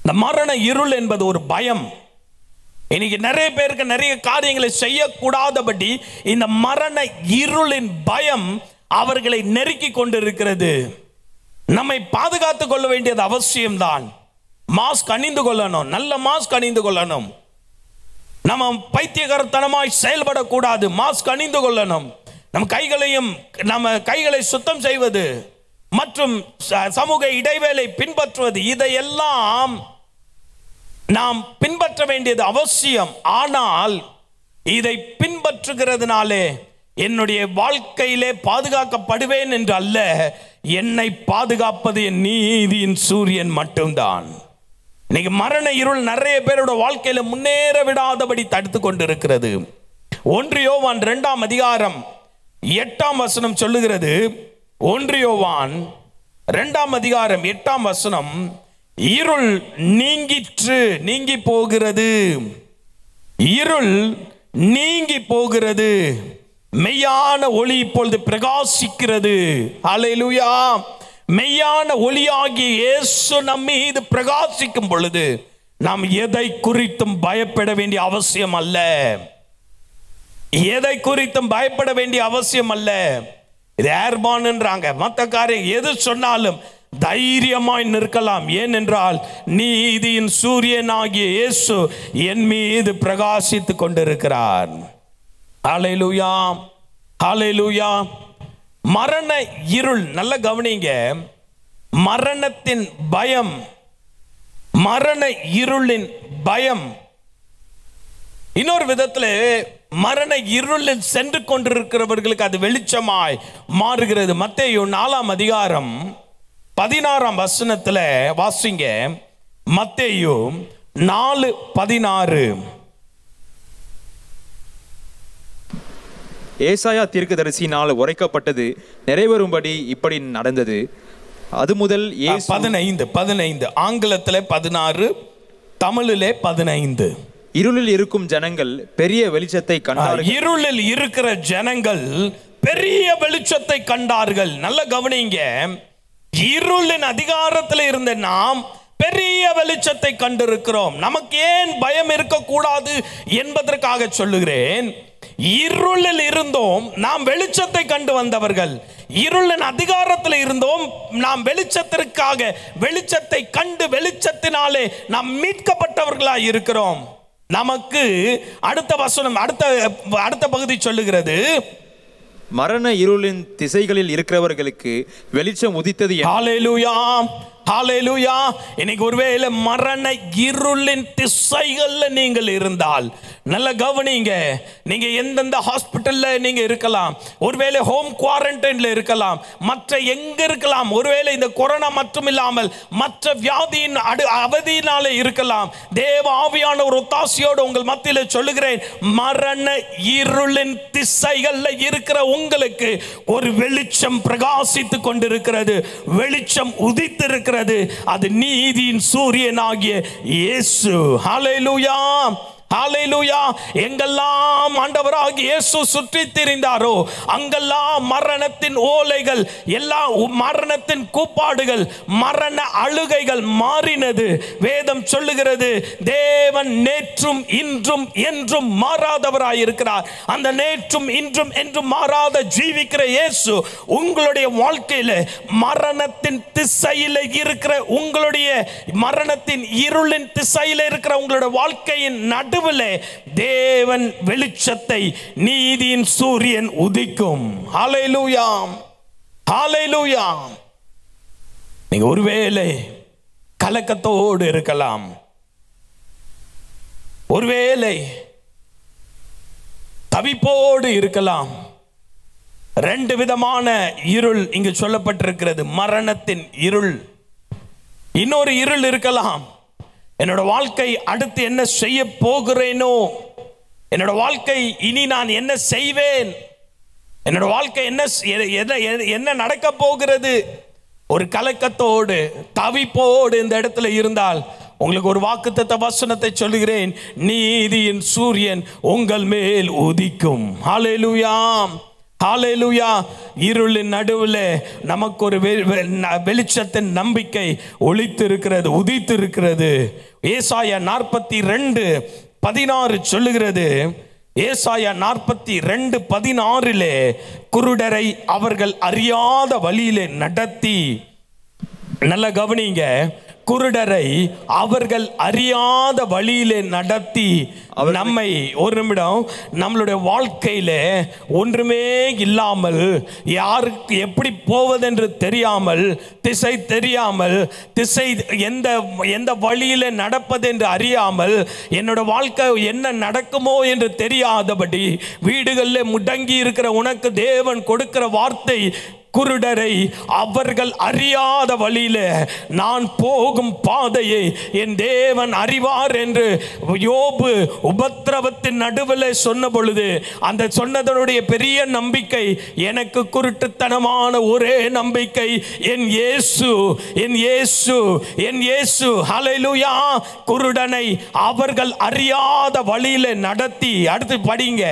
இந்த மரண இருள் என்பது ஒரு பயம். இன்னைக்கு நிறைய பேருக்கு நிறைய காரியங்களை செய்யக்கூடாதபடி இந்த மரண இருளின் பயம் அவர்களை நெருக்கி கொண்டிருக்கிறது. நம்மை பாதுகாத்துக் கொள்ள வேண்டியது அவசியம்தான். மாஸ்க் அணிந்து கொள்ளணும், நல்ல மாஸ்க் அணிந்து கொள்ளணும். நம்ம பைத்தியகாரத்தனமாய் செயல்படக்கூடாது, மாஸ்க் அணிந்து கொள்ளணும். நம்ம கைகளை சுத்தம் செய்வது மற்றும் சமூக இடைவேளை பின்பற்றுவது, இதையெல்லாம் நாம் பின்பற்ற வேண்டியது அவசியம். ஆனால் இதை பின்பற்றுகிறதுனாலே என்னுடைய வாழ்க்கையிலே பாதுகாக்கப்படுவேன் என்று அல்ல, என்னை பாதுகாப்பது என் நீதியின் சூரியன் மட்டும்தான். இன்னைக்கு மரண இருள் நிறைய பேரோட வாழ்க்கையில முன்னேற விடாதபடி தடுத்து கொண்டிருக்கிறது. 1 யோவான் 2ஆம் அதிகாரம் 8ஆம் வசனம் சொல்லுகிறது. 1 யோவான் 2ஆம் அதிகாரம் 8ஆம் வசனம், இருள் நீங்கிற்று, நீங்கி போகிறது, இருள் நீங்கி போகிறது, மெய்யான ஒளி இப்பொழுது பிரகாசிக்கிறது. ஹல்லேலூயா. மெய்யான ஒளியாகிய இயேசு நம் மீது பிரகாசிக்கும் பொழுது நாம் எதை குறித்தும் பயப்பட வேண்டிய அவசியம் அல்ல. எதை குறித்தும் பயப்பட வேண்டிய அவசியம் அல்ல. இது ஏர்பான்ன்றாங்க. மற்ற காரியம் எது சொன்னாலும் தைரியமாய் நிற்கலாம். ஏனென்றால் நீதியின் சூரியனாகிய இயேசு என் மீது பிரகாசித்துக் கொண்டிருக்கிறார். ஹல்லேலூயா, ஹல்லேலூயா. மரண இருள், நல்ல கவனிங்க, மரணத்தின் பயம், மரண இருளின் பயம். இன்னொரு விதத்தில் மரண இருளில் சென்று கொண்டிருக்கிறவர்களுக்கு அது வெளிச்சமாய் மாறுகிறது. மத்தேயு 4ஆம் அதிகாரம் 16ஆம் வசனத்தில் வாசிங்க. மத்தேயு 4:16. ஏசாயா தீர்க்கதரிசியினால் உரைக்கப்பட்டது நிறைவேறும்படி இப்படி நடந்தது. அது முதல் 15 ஆங்கிலத்தில் 16, தமிழிலே 15. இருளில் இருக்கும் ஜனங்கள் பெரிய வெளிச்சத்தை கண்டார்கள். இருளில் இருக்கிற ஜனங்கள் பெரிய வெளிச்சத்தை கண்டார்கள். நல்ல கவனிங்க, இருளின் அதிகாரத்தில் இருந்த நாம் பெரிய வெளிச்சத்தை கண்டிருக்கிறோம். நமக்கு ஏன் பயம் இருக்கக்கூடாது என்பதற்காக சொல்லுகிறேன். இருளில் இருந்தோம், நாம் வெளிச்சத்தை கண்டு வந்தவர்கள். இருளின் அதிகாரத்தில் இருந்தோம், நாம் வெளிச்சத்திற்காக வெளிச்சத்தை கண்டு வெளிச்சத்தினாலே நாம் மீட்கப்பட்டவர்களாய் இருக்கிறோம். நமக்கு அடுத்த வசனம், அடுத்த பகுதி சொல்லுகிறது, மரண இருளின் திசைகளில் இருக்கிறவர்களுக்கு வெளிச்சம் உதித்தது. ஹல்லேலூயா, ஹல்லேலூயா. இன்னைக்கு ஒருவேளை மரண இருளின் திசைகள்ல நீங்கள் இருந்தால், நல்ல கவனிங்க, நீங்க எந்தெந்த ஹாஸ்பிட்டல்ல நீங்க இருக்கலாம், ஒருவேளை ஹோம் குவாரண்டைன்ல இருக்கலாம், மற்ற எங்க இருக்கலாம், ஒருவேளை இந்த கொரோனா மட்டும் இல்லாமல் மற்ற வியாதியின் அவதியினாலே இருக்கலாம். தேவ ஆவியான ஒரு ஒத்தாசையோடு உங்கள் மத்தியில் சொல்லுகிறேன், மரண இருளின் திசைகள்ல இருக்கிற உங்களுக்கு ஒரு வெளிச்சம் பிரகாசித்துக் கொண்டிருக்கிறது, வெளிச்சம் உதித்திருக்கிறது. அது நீதியின் சூரியனாகிய இயேசு. ஹல்லேலூயா, ஹல்லேலூயா. எங்கெல்லாம் ஆண்டவராகிய இயேசு சுற்றி திரிந்தாரோ அங்கெல்லாம் மரணத்தின் ஓலைகள், எல்லா மரணத்தின் கூப்பாடுகள், மரண அழுகைகள் மாறினது. வேதம் சொல்லுகிறது, தேவன் நேற்றும் இன்றும் என்றும் மாறாதவராய் இருக்கிறார். அந்த நேற்றும் இன்றும் என்றும் மாறாத ஜீவிக்கிற இயேசு உங்களுடைய வாழ்க்கையில மரணத்தின் திசையில இருக்கிற, உங்களுடைய மரணத்தின் இருளின் திசையில இருக்கிற உங்களுடைய வாழ்க்கையின் தேவன் வெளிச்சத்தை, நீதியின் சூரியன் உதிக்கும். ஹல்லேலூயா, ஹல்லேலூயா. நீங்க ஒருவேளை கலக்கத்தோடு இருக்கலாம், ஒருவேளை தவிப்போடு இருக்கலாம். ரெண்டு விதமான இருள் இங்கு சொல்லப்பட்டிருக்கிறது. மரணத்தின் இருள், இன்னொரு இருள் இருக்கலாம். என்னோட வாழ்க்கை அடுத்து என்ன செய்ய போகிறேனோ, என்னோட வாழ்க்கை இனி நான் என்ன செய்வேன், என்னோட வாழ்க்கை என்ன நடக்க போகிறது, ஒரு கலக்கத்தோடு தவிப்போடு இந்த இடத்துல இருந்தால் உங்களுக்கு ஒரு வாக்குத்தத்த வசனத்தை சொல்லுகிறேன், நீதியின் சூரியன் உங்கள் மேல் உதிக்கும். ஹல்லேலூயா, ஹல்லேலூயா. இருளின் நடுவில் நமக்கு ஒரு வெளிச்சத்தின் நம்பிக்கை ஒளித்திருக்கிறது, உதித்திருக்கிறது. ஏசாயா 42:16 சொல்லுகிறது, ஏசாயா 42:16 குருடரை அவர்கள் அறியாத வழியிலே நடத்தி, நல்ல கவனிங்க, குருடரை அவர்கள் அறியாத வழியிலே நடத்தி நம்மை, ஒரு நிமிடம், நம்மளுடைய வாழ்க்கையில ஒன்றுமே இல்லாமல், யாருக்கு எப்படி போவதென்று தெரியாமல், திசை தெரியாமல், எந்த வழியில நடப்பது என்று அறியாமல், என்னோட வாழ்க்கை என்ன நடக்குமோ என்று தெரியாதபடி வீடுகளில் முடங்கி இருக்கிற உனக்கு தேவன் கொடுக்கிற வார்த்தை, குருடரை அவர்கள் அறியாத வழியில நான் போகும் பாதையை என் தேவன் அறிவார் என்று யோபு உபத்திரவத்தின் நடுவில் சொன்ன பொழுது, அந்த சொன்னதனுடைய பெரிய நம்பிக்கை எனக்கு குருட்டுத்தனமான ஒரே நம்பிக்கை, என் இயேசு, என் இயேசு, என் இயேசு. ஹல்லேலூயா. குருடனை அவர்கள் அறியாத வழியில நடத்தி, அடுத்து படிங்க,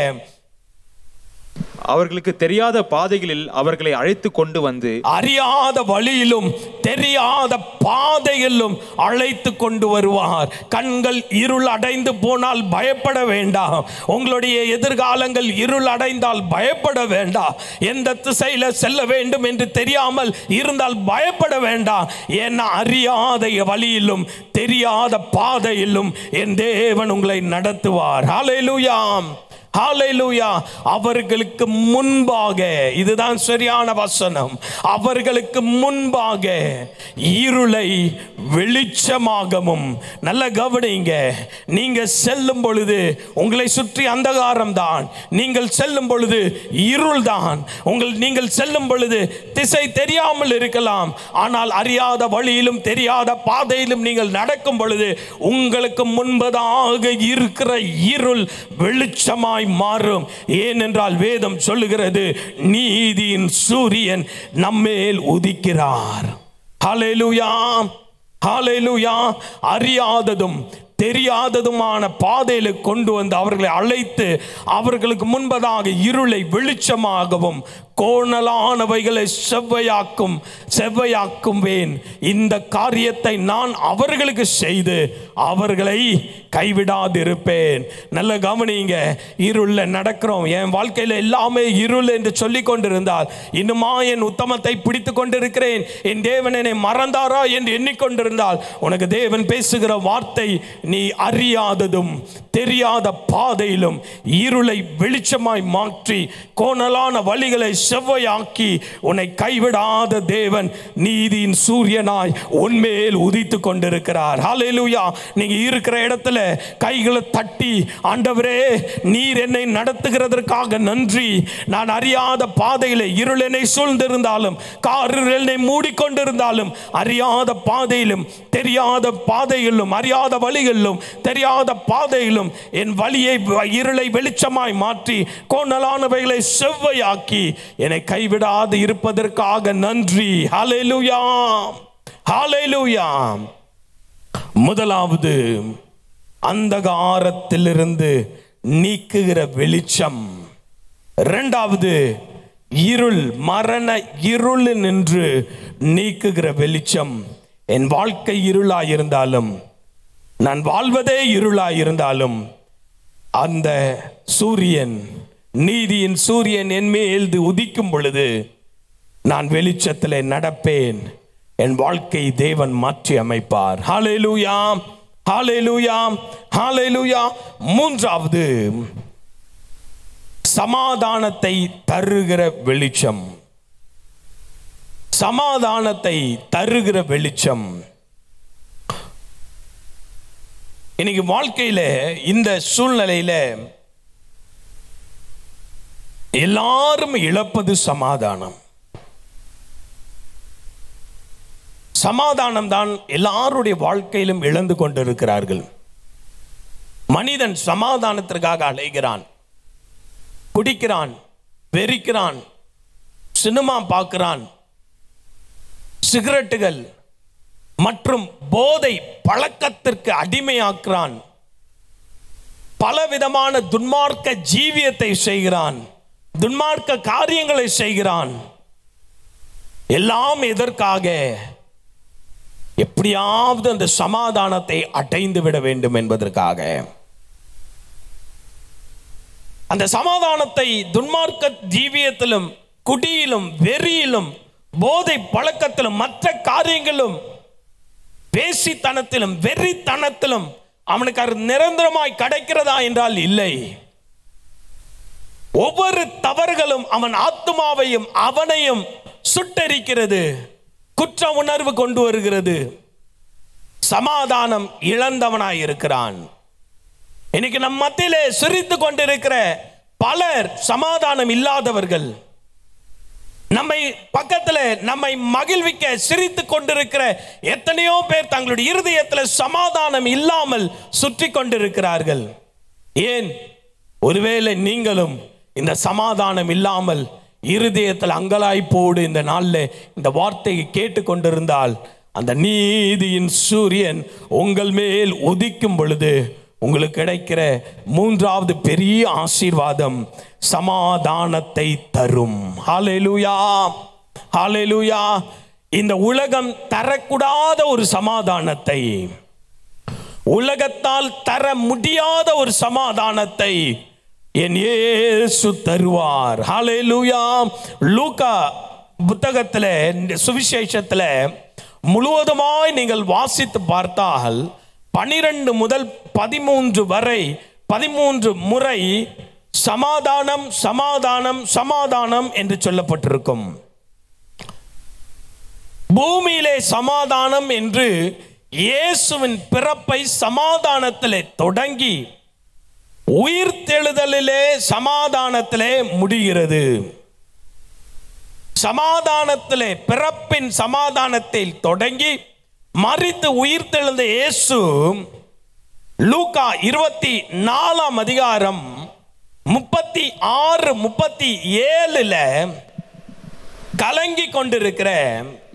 அவர்களுக்கு தெரியாத பாதைகளில் அவர்களை அழைத்து கொண்டு வந்து, அறியாத வழியிலும் தெரியாத பாதையிலும் அழைத்து கொண்டு வருவார். கண்கள் இருள் அடைந்து போனால் பயப்பட வேண்டாம். உங்களுடைய எதிர்காலங்கள் இருள் அடைந்தால் பயப்பட வேண்டாம். எந்த திசையில செல்ல வேண்டும் என்று தெரியாமல் இருந்தால் பயப்பட வேண்டாம். ஏன்னா அறியாத வழியிலும் தெரியாத பாதையிலும் என் தேவன் உங்களை நடத்துவார். ஹல்லேலூயா, ஹல்லேலூயா. அவர்களுக்கு முன்பாக, இதுதான் சரியான வசனம், அவர்களுக்கு முன்பாக இருளை வெளிச்சமாகவும். நல்ல கவனிங்க, நீங்க செல்லும் பொழுது உங்களை சுற்றி அந்தகாரம் தான், நீங்கள் செல்லும் பொழுது இருள் தான். நீங்கள் செல்லும் பொழுது திசை தெரியாமல் இருக்கலாம். ஆனால் அறியாத வழியிலும் தெரியாத பாதையிலும் நீங்கள் நடக்கும் பொழுது உங்களுக்கு முன்பதாக இருக்கிற இருள் வெளிச்சமாய் மாறும். ஏனென்றால் வேதம் சொல்லுகிறது, நீதியின் சூரியன் நம்மேல் உதிக்கிறார். ஹல்லேலூயா, ஹல்லேலூயா. அறியாததும் தெரியாததுமான பாதையில கொண்டு வந்து அவர்களை அழைத்து அவர்களுக்கு முன்பதாக இருளை வெளிச்சமாகவும் கோணலானவைகளை செவ்வையாக்குவேன். இந்த காரியத்தை நான் அவர்களுக்கு செய்து அவர்களை கைவிடாதிருப்பேன். நல்ல கவனிங்க, இருள நடக்கிறோம், என் வாழ்க்கையில எல்லாமே இருள் என்று சொல்லி கொண்டிருந்தால், இன்னுமா என் உத்தமத்தை பிடித்து கொண்டிருக்கிறேன், என் தேவன் என்னை மறந்தாரா என்று எண்ணிக்கொண்டிருந்தால், உனக்கு தேவன் பேசுகிற வார்த்தை, நீ அறியாததும் தெரியாத பாதையிலும் இருளை வெளிச்சமாய் மாற்றி கோணலான வழிகளை செவ்வையாக்கி உன்னை கைவிடாத தேவன் நீதியின் சூரியனாய் உன்மேல் உதித்து கொண்டிருக்கிறார். ஹல்லேலூயா. நீங்க இருக்கிற இடத்துல கைகளை தட்டி, ஆண்டவரே நீர் என்னை நடத்துகிறதற்காக நன்றி. நான் அறியாத பாதையிலே இருள் என்னை சூழ்ந்திருந்தாலும், காரில் என்னை மூடிக்கொண்டிருந்தாலும், அறியாத பாதையிலும் தெரியாத பாதையிலும், அறியாத வழிகளிலும் தெரியாத பாதையிலும் என் வழியை இருளை வெளிச்சமாய் மாற்றி கோணலானவைகளை செவ்வையாக்கி என்னை கைவிடாது இருப்பதற்காக நன்றி. ஹல்லேலூயா, ஹல்லேலூயா. முதலாவது, அந்தகாரத்திலிருந்து நீக்குகிற வெளிச்சம். இரண்டாவது, இருள், மரண இருள் நின்று நீக்குகிற வெளிச்சம். என் வாழ்க்கை இருளாயிருந்தாலும், நான் வாழ்வதே இருளாயிருந்தாலும், அந்த சூரியன், நீதியின் சூரியன் என் மேல் உதிக்கும் பொழுது நான் வெளிச்சத்திலே நடப்பேன். என் வாழ்க்கை தேவன் மாற்றி அமைப்பார். ஹல்லேலூயா, ஹல்லேலூயா, ஹல்லேலூயா. மூன்றாவது, சமாதானத்தை தருகிற வெளிச்சம். சமாதானத்தை தருகிற வெளிச்சம். இன்னைக்கு வாழ்க்கையில இந்த சூழ்நிலையில எல்லாரும் இழப்பது சமாதானம். சமாதானம் தான் எல்லாருடைய வாழ்க்கையிலும் இழந்து கொண்டிருக்கிறார்கள். மனிதன் சமாதானத்திற்காக அலைகிறான், குடிக்கிறான், வெறிக்கிறான், சினிமா பார்க்கிறான், சிகரெட்டுகள் மற்றும் போதை பழக்கத்திற்கு அடிமையாக்குறான், பலவிதமான துன்மார்க்க ஜீவியத்தை செய்கிறான், துன்மார்க்க காரியங்களை செய்கிறான். எல்லாம் எதற்காக? எப்படியாவது அந்த சமாதானத்தை அடைந்து விட வேண்டும் என்பதற்காக. அந்த சமாதானத்தை துன்மார்க்க ஜீவியத்திலும், குடியிலும், வெறியிலும், போதை பழக்கத்திலும், மற்ற காரியங்களும், பேசித்தனத்திலும், வெறித்தனத்திலும் அவனுக்கு அது நிரந்தரமாய் கிடைக்கிறதா என்றால் இல்லை. ஒவ்வொரு தவறுகளும் அவன் ஆத்துமாவையும் அவனையும் சுட்டரிக்கிறது, குற்ற உணர்வு கொண்டு வருகிறது. சமாதானம் இழந்தவனாய் இருக்கிறான். இன்னைக்கு நம் மத்தியிலே சிரித்து கொண்டிருக்கிற பலர் சமாதானம் இல்லாதவர்கள். நம்மை பக்கத்துல நம்மை மகிழ்விக்க சிரித்து கொண்டிருக்கிற எத்தனையோ பேர் தங்களுடைய இருதயத்தில் சமாதானம் இல்லாமல் சுற்றி கொண்டிருக்கிறார்கள். ஏன்? ஒருவேளை நீங்களும் இந்த சமாதானம் இல்லாமல் இருதயத்தில் அங்கலாய்ப்போடு இந்த நாளில் இந்த வார்த்தையை கேட்டு கொண்டிருந்தால், அந்த நீதியின் சூரியன் உங்கள் மேல் உதிக்கும் பொழுது உங்களுக்கு கிடைக்கிற மூன்றாவது பெரிய ஆசீர்வாதம் சமாதானத்தை தரும். ஹல்லேலூயா, ஹல்லேலூயா. இந்த உலகம் தரக்கூடாத ஒரு சமாதானத்தை, உலகத்தால் தர முடியாத ஒரு சமாதானத்தை என் இயேசு தருவார். ஹல்லேலூயா. லூக்கா புத்தகத்தில், சுவிசேஷத்தில் முழுவதுமாய் நீங்கள் வாசித்து பார்த்தால் 12 முதல் 13 வரை 13 முறை சமாதானம் சமாதானம் சமாதானம் என்று சொல்லப்பட்டிருக்கும். பூமியிலே சமாதானம் என்று இயேசுவின் பிறப்பை சமாதானத்திலே தொடங்கி உயிர்த்தெழுதலிலே சமாதானத்திலே முடிகிறது. சமாதானத்திலே, பிறப்பின் சமாதானத்தில் தொடங்கி மரித்து உயிர்த்தெழுந்த இயேசு லூக்கா 24 அதிகாரம் 36 37 கலங்கி கொண்டிருக்கிற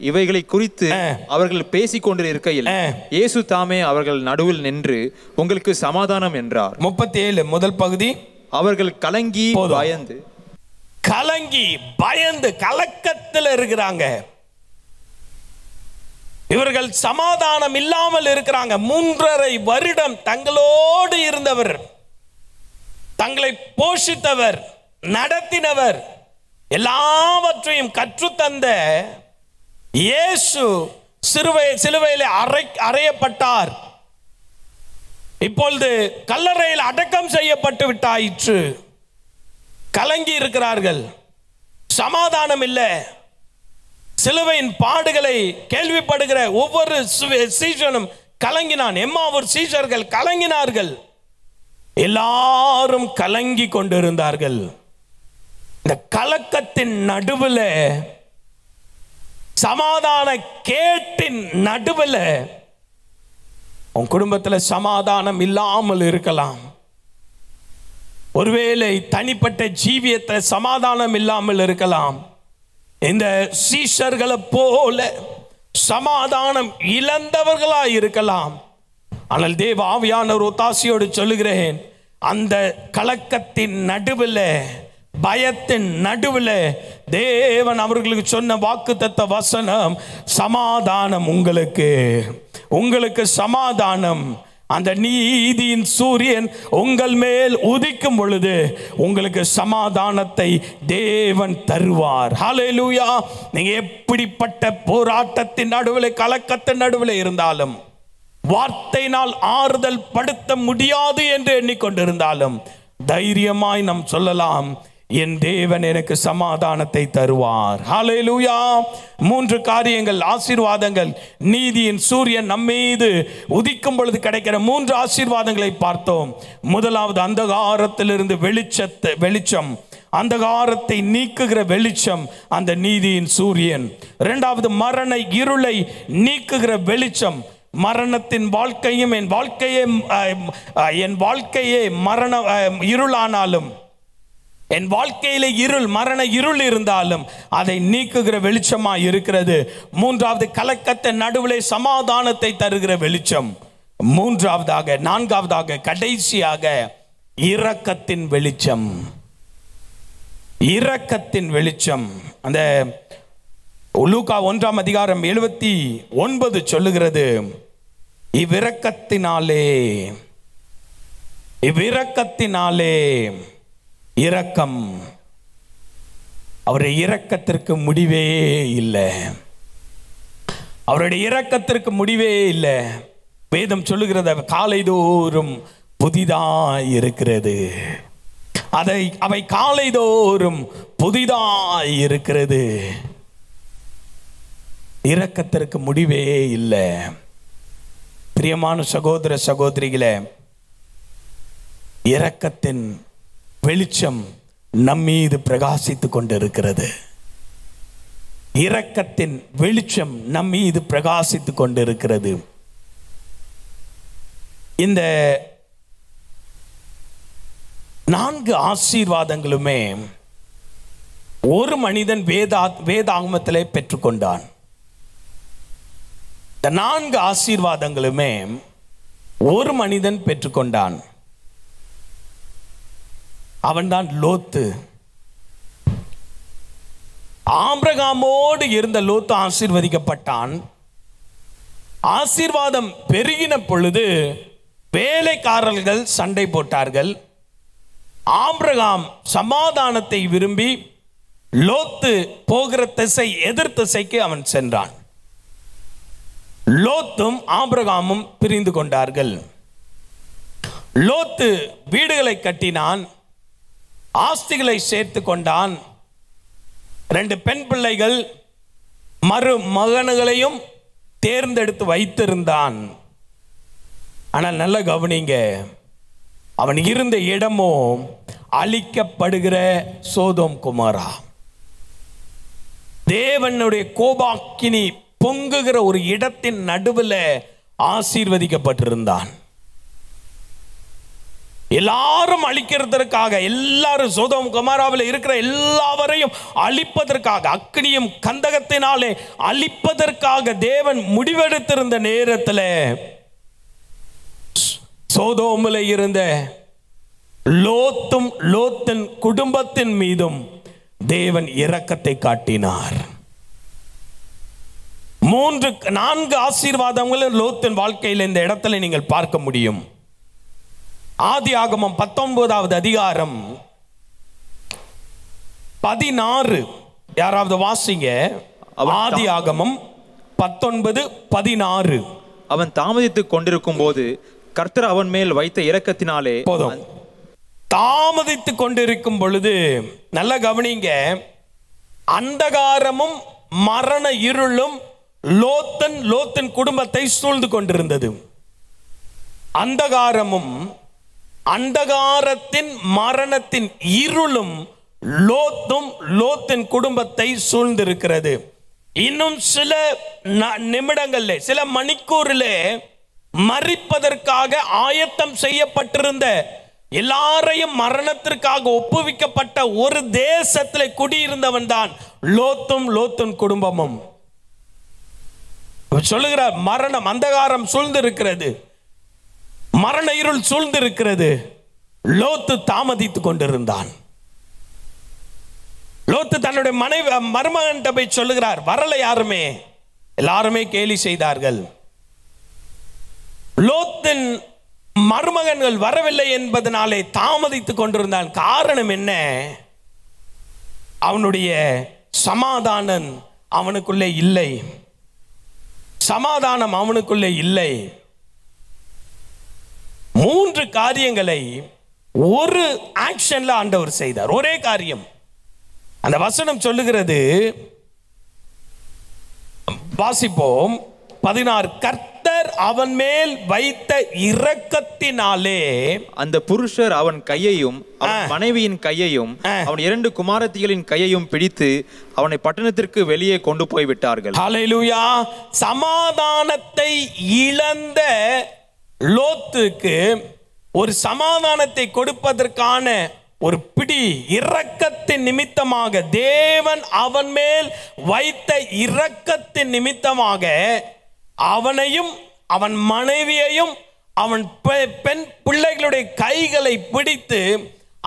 இவைகளை குறித்து அவர்கள் பேசிக் கொண்டிருக்கையில் இயேசு தாமே அவர்கள் நடுவில் நின்று உங்களுக்கு சமாதானம் என்றார். 37 முதல் பகுதி. அவர்கள் கலங்கி பயந்து கலக்கத்தில் இருக்கிறாங்க. இவர்கள் சமாதானம் இல்லாமல் இருக்கிறாங்க. 3.5 வருடம் தங்களோடு இருந்தவர், தங்களை போஷித்தவர், நடத்தினவர், எல்லாவற்றையும் கற்றுத்தந்த இயேசு சிலுவையில் அறையப்பட்டார். இப்பொழுது கல்லறையில் அடக்கம் செய்யப்பட்டு விட்டாயிற்று. கலங்கி இருக்கிறார்கள். சமாதானம் இல்லை. சிலுவையின் பாடுகளை கேள்விப்படுகிற ஒவ்வொரு சீஷனும் கலங்கினான். எம்மாவூர் சீஷர்கள் கலங்கினார்கள். எல்லாரும் கலங்கி கொண்டிருந்தார்கள். இந்த கலக்கத்தின் நடுவில், சமாதான கேட்டின் நடுவில் உன் குடும்பத்தில் சமாதானம் இல்லாமல் இருக்கலாம். ஒருவேளை தனிப்பட்ட ஜீவியத்தில் சமாதானம் இல்லாமல் இருக்கலாம். இந்த சீஷர்களை போல சமாதானம் இழந்தவர்களாய் இருக்கலாம். ஆனால் தேவ ஆவியானவர் ஒத்தாசையோடு சொல்லுகிறேன், அந்த கலக்கத்தின் நடுவில், பயத்தின் நடுவில் தேவன் அவர்களுக்கு சொன்ன வாக்குத்தத்த வசனம் சமாதானம். உங்களுக்கு சமாதானம். அந்த நீதியின் சூரியன் உங்கள் மேல் உதிக்கும் பொழுது உங்களுக்கு சமாதானத்தை தேவன் தருவார். ஹல்லேலூயா. நீங்க எப்படிப்பட்ட போராட்டத்தின் நடுவில், கலக்கத்தின் நடுவில் இருந்தாலும், வார்த்தையினால் ஆறுதல் படுத்த முடியாது என்று எண்ணிக்கொண்டிருந்தாலும் தைரியமாய் நாம் சொல்லலாம், என் தேவன் எனக்கு சமாதானத்தை தருவார். ஹல்லேலூயா. 3 காரியங்கள், ஆசீர்வாதங்கள். நீதியின் சூரியன் நம்மீது உதிக்கும் பொழுது கிடைக்கிற 3 ஆசீர்வாதங்களை பார்த்தோம். முதலாவது, அந்தகாரத்திலிருந்து வெளிச்சம், அந்தகாரத்தை நீக்குகிற வெளிச்சம், அந்த நீதியின் சூரியன். இரண்டாவது, மரண இருளை நீக்குகிற வெளிச்சம். மரணத்தின் வாழ்க்கையும் என் வாழ்க்கையே மரண இருளானாலும், என் வாழ்க்கையில மரண இருள் இருந்தாலும் அதை நீக்குகிற வெளிச்சமாய் இருக்கிறது. மூன்றாவது, கலக்கத்தின் நடுவிலே சமாதானத்தை தருகிற வெளிச்சம். மூன்றாவதாக, நான்காவதாக, கடைசியாக இரக்கத்தின் வெளிச்சம். இரக்கத்தின் வெளிச்சம். அந்த லூக்கா 1 அதிகாரம் 79 சொல்லுகிறது, இவ்விரக்கத்தினாலே இரக்கம். அவருடைய இரக்கத்திற்கு முடிவே இல்லை. அவருடைய இரக்கத்திற்கு முடிவே இல்லை. வேதம் சொல்லுகிறது, காலைதோறும் புதிதாய் இருக்கிறது. அவை காலைதோறும் புதிதாய் இருக்கிறது. இரக்கத்திற்கு முடிவே இல்லை. பிரியமான சகோதர சகோதரிகளே, இரக்கத்தின் வெளிச்சம் நம்மீது பிரகாசித்துக் கொண்டிருக்கிறது. இரக்கத்தின் வெளிச்சம் நம்மீது பிரகாசித்துக் கொண்டிருக்கிறது. இந்த 4 ஆசீர்வாதங்களுமே ஒரு மனிதன் வேதாகமத்திலே பெற்றுக்கொண்டான். இந்த 4 ஆசீர்வாதங்களுமே ஒரு மனிதன் பெற்றுக்கொண்டான். அவன்தான் லோத்து. ஆபிரகாமோடு இருந்த லோத்து ஆசீர்வதிக்கப்பட்டான். ஆசீர்வாதம் பெருகின பொழுது வேலைக்காரர்கள் சண்டை போட்டார்கள். ஆபிரகாம் சமாதானத்தை விரும்பி லோத்து போகிற திசை எதிர் திசைக்கு அவன் சென்றான். லோத்தும் ஆபிரகாமும் பிரிந்து கொண்டார்கள். லோத்து வீடுகளை கட்டினான், ஆஸ்திகளை சேர்த்து கொண்டான். 2 பெண் பிள்ளைகள் மருமகன்களையும் தேர்ந்தெடுத்து வைத்திருந்தான். ஆனால் நல்ல கவனிங்க, அவன் இருந்த இடமோ அழிக்கப்படுகிற சோதோம் குமாரா, தேவனுடைய கோபாக்கினி பொங்குகிற ஒரு இடத்தின் நடுவில் ஆசீர்வதிக்கப்பட்டிருந்தான். எல்லாரும் அழிக்கிறதற்காக, எல்லாரும் சோதோம் குமாராவில் இருக்கிற எல்லாவரையும் அழிப்பதற்காக, அக்னியும் கந்தகத்தினாலே அழிப்பதற்காக தேவன் முடிவெடுத்திருந்த நேரத்தில் சோதோமில் இருந்த லோத்தும் லோத்தின் குடும்பத்தின் மீதும் தேவன் இரக்கத்தை காட்டினார். 3-4 ஆசீர்வாதங்கள் லோத்தின் வாழ்க்கையில் இந்த இடத்துல நீங்கள் பார்க்க முடியும். ஆதியாகமம் 19வது அதிகாரம் 16, யாராவது வாசிங்க. ஆதியாகமம் 19:16. அவன் தாமதித்துக் கொண்டிருக்கும் போது கர்த்தர் அவன் மேல் வைத்த இரக்கத்தினாலே, போதும், தாமதித்துக் கொண்டிருக்கும் பொழுது நல்ல கவனிங்க, அந்தகாரமும் மரண இருளும் லோத்தின் குடும்பத்தை சூழ்ந்து கொண்டிருந்தது. அந்தகாரமும் அந்தகாரத்தின் மரணத்தின் இருளும் லோத்தின் குடும்பத்தை சூழ்ந்திருக்கிறது. இன்னும் சில நிமிடங்கள்ல, சில மணிக்கூரிலே மரிப்பதற்காக ஆயத்தம் செய்யப்பட்டிருந்த, எல்லாரையும் மரணத்திற்காக ஒப்புவிக்கப்பட்ட ஒரு தேசத்தில் குடியிருந்தவன் தான் லோத்தின் குடும்பமும். சொல்லுகிறார், மரணம் அந்தகாரம் சூழ்ந்திருக்கிறது, மரண இருள் சூழ்ந்திருக்கிறது. லோத்து தாமதித்துக் கொண்டிருந்தான். லோத்து தன்னுடைய மருமகன் போய் சொல்லுகிறார், வரல யாருமே, எல்லாருமே கேலி செய்தார்கள். லோத்தின் மருமகன்கள் வரவில்லை என்பதனாலே தாமதித்துக் கொண்டிருந்தான். காரணம் என்ன? அவனுடைய சமாதானம் அவனுக்குள்ளே இல்லை. சமாதானம் அவனுக்குள்ளே இல்லை. 3 காரியங்களை ஒரு ஆக்ஷன்ல ஆண்டவர் செய்தார். ஒரே காரியம். அந்த வசனம் சொல்லுகிறது, வாசிப்போம் 16. கர்த்தர் அவன் மேல் வைத்த இரக்கத்தினாலே அந்த புருஷர் அவன் கையையும் அவன் மனைவியின் கையையும் அவன் 2 குமாரத்திகளின் கையையும் பிடித்து அவனை பட்டணத்திற்கு வெளியே கொண்டு போய் விட்டார்கள். ஹல்லேலூயா. சமாதானத்தை இழந்த லோத்துக்கு ஒரு சமாதானத்தை கொடுப்பதற்கான ஒரு பிடி இரக்கத்தின் நிமித்தமாக, தேவன் அவன் மேல் வைத்த இரக்கத்தின் நிமித்தமாக அவனையும் அவன் மனைவியையும் அவன் பெண் பிள்ளைகளுடைய கைகளை பிடித்து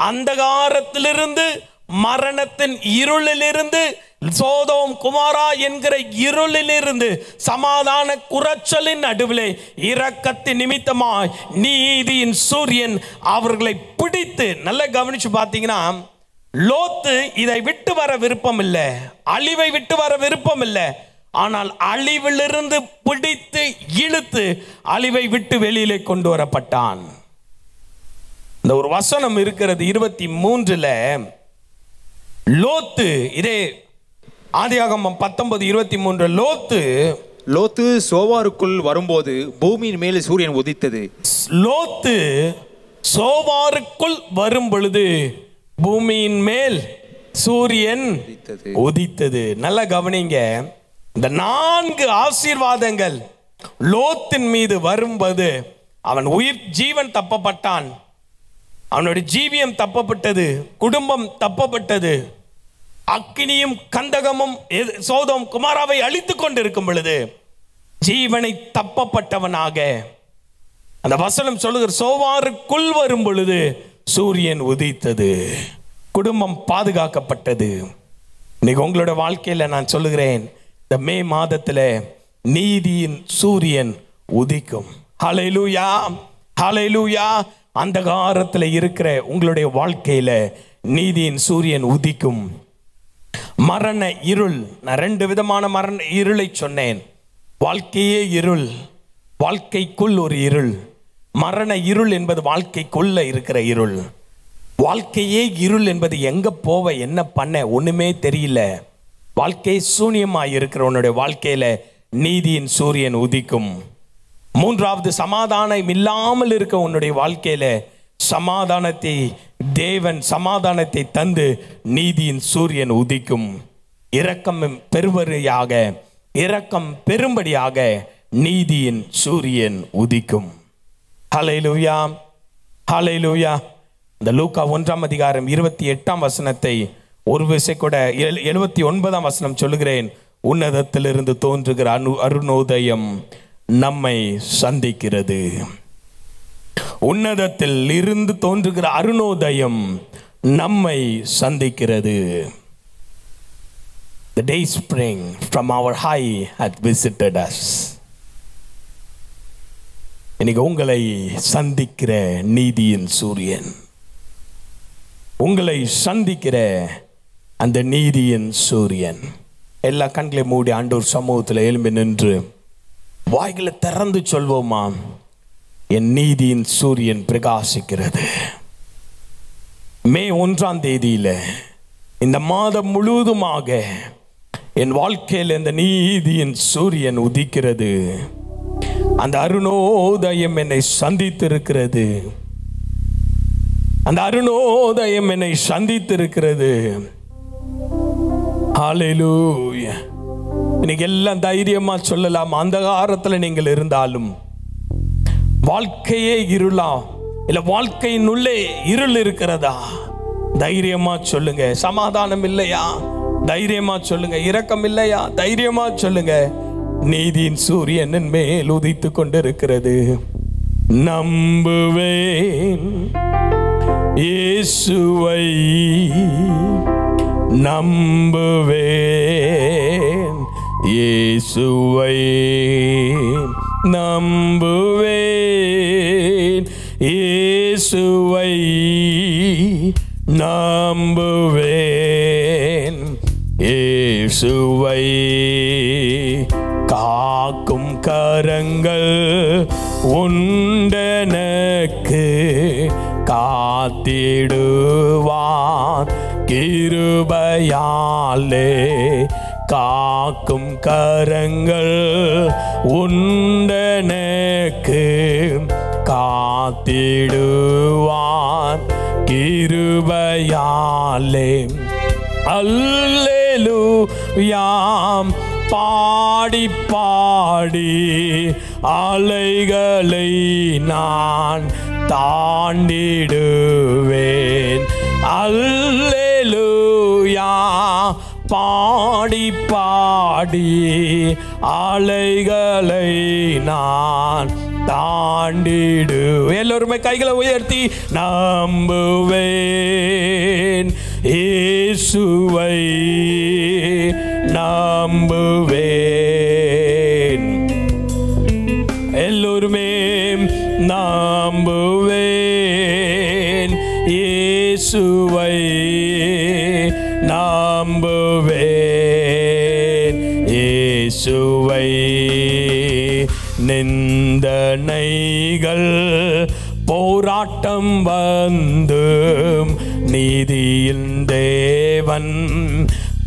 அந்தகாரத்திலிருந்து, மரணத்தின் இருளிலிருந்து, சோதோம் குமாரா என்கிற இருளிலிருந்து, சமாதான குறைச்சலின் நடுவிலே இரக்கத்தின் நிமித்தமாய் நீதியின் சூரியன் அவர்களை பிடித்து, நல்லா கவனிச்சு பார்த்தீங்கன்னா, லோத்து இதை விட்டு வர விருப்பம் இல்லை, அழிவை விட்டு வர விருப்பம் இல்லை. ஆனால் அழிவிலிருந்து பிடித்து இழுத்து அழிவை விட்டு வெளியிலே கொண்டு வரப்பட்டான். இந்த ஒரு வசனம் இருக்கிறது 23ல. லோத்து, இதே ஆதியாகமம் 19:23. லோத்து சோவாருக்குள் வரும்போது பூமியின் மேல் சூரியன் உதித்தது. லோத்து சோவாருக்குள் வரும் பொழுது பூமியின் மேல் சூரியன் உதித்தது. நல்லா கவனிங்க, இந்த 4 ஆசீர்வாதங்கள் லோத்தின் மீது வரும்போது அவன் ஜீவன் தப்பப்பட்டான், அவனுடைய ஜீவியம் தப்பப்பட்டது, குடும்பம் தப்பப்பட்டது. அக்கினியும் கந்தகமும் சோதோம் குமாராவை அழித்துக் கொண்டிருக்கும் பொழுது ஜீவனை தப்பப்பட்டவனாக அந்த வசனம் சொல்லுகிற சோவாருக்குள் வரும் பொழுது சூரியன் உதித்தது, குடும்பம் பாதுகாக்கப்பட்டது. இன்னைக்கு உங்களோட வாழ்க்கையில நான் சொல்லுகிறேன், இந்த மே மாதத்துல நீதியின் சூரியன் உதிக்கும். ஹல்லேலூயா, ஹல்லேலூயா. அந்தகாரத்துல இருக்கிற உங்களுடைய வாழ்க்கையில நீதியின் சூரியன் உதிக்கும். மரண இருள், நான் 2 விதமான மரண இருளை சொன்னேன். வாழ்க்கையே இருள், வாழ்க்கைக்குள் ஒரு இருள். மரண இருள் என்பது வாழ்க்கைக்குள்ள இருக்கிற இருள். வாழ்க்கையே இருள் என்பது எங்க போவ என்ன பண்ண ஒண்ணுமே தெரியல, வாழ்க்கை சூனியமாய் இருக்கிற உன்னுடைய வாழ்க்கையில நீதியின் சூரியன் உதிக்கும். 3வது, சமாதானம் இல்லாமல் இருக்க உன்னுடைய வாழ்க்கையில சமாதானத்தை தேவன் சமாதானத்தை தந்து நீதியின் சூரியன் உதிக்கும். இரக்கம் பெறும்படியாக, இரக்கம் பெறும்படியாக நீதியின் சூரியன் உதிக்கும். ஹல்லேலூயா, ஹல்லேலூயா. இந்த லூக்கா 1ஆம் அதிகாரம் 28ஆம் வசனத்தை ஒரு விசை கூட 79ஆம் வசனம் சொல்லுகிறேன். உன்னதத்திலிருந்து தோன்றுகிற அருணோதயம் நம்மை சந்திக்கிறது. உன்னதத்தில் இருந்து தோன்றுகிற அருணோதயம் நம்மை சந்திக்கிறது. The day spring from our high hath visited us. இன்னைக்கு உங்களை சந்திக்கிற நீதியின் சூரியன், உங்களை சந்திக்கிற அந்த நீதியின் சூரியன். எல்லா கண்களை மூடி ஆண்டவர் சமூகத்தில் எழும்பி நின்று வாய்களை திறந்து சொல்வோமா, என் நீதியின் சூரியன் பிரகாசிக்கிறது. மே 1ஆம் தேதியில இந்த மாதம் முழுவதுமாக என் வாழ்க்கையில் இந்த நீதியின் சூரியன் உதிக்கிறது. அந்த அருணோதயம் என்னை சந்தித்திருக்கிறது, அந்த அருணோதயம் என்னை சந்தித்திருக்கிறது. ஹல்லேலூயா. இன்னைக்கு எல்லாம் தைரியமா சொல்லலாம். அந்தகாரத்துல நீங்கள் இருந்தாலும், வாழ்க்கையே இருளா இல்ல வாழ்க்கையின் உள்ளே இருள் இருக்கிறதா, தைரியமா சொல்லுங்க. சமாதானம் இல்லையா, தைரியமா சொல்லுங்க. இரக்கம் இல்லையா, தைரியமா சொல்லுங்க. நீதியின் சூரியன் மேல் உதித்து கொண்டிருக்கிறது. நம்புவேன் இயேசுவை, நம்புவேன் இயேசுவை, நம்புவேன் இயேசுவை, நம்புவேன் இயேசுவை. காக்கும் கரங்கள் உண்டனக்கு காத்திடுவான் கிருபையாலே. காக்கும் கரங்கள் உண்டனக்கு காத்திடுவான் கிருபையாலே. அல்லேலூயாம் பாடி பாடி அலைகளை நான் தாண்டிடுவேன். அல்லேலூயா பாடி பாடி அலைகளை நான் தாண்டிடு. எல்லோருமே கைகளை உயர்த்தி நம்புவேன் இயேசுவை, நம்புவேன். எல்லோருமே நம்புவேன் இயேசுவை, நம்புவேன் இயேசுவை. நிந்தனைகள் போராட்டம் வந்தும் நீதியின் தேவன்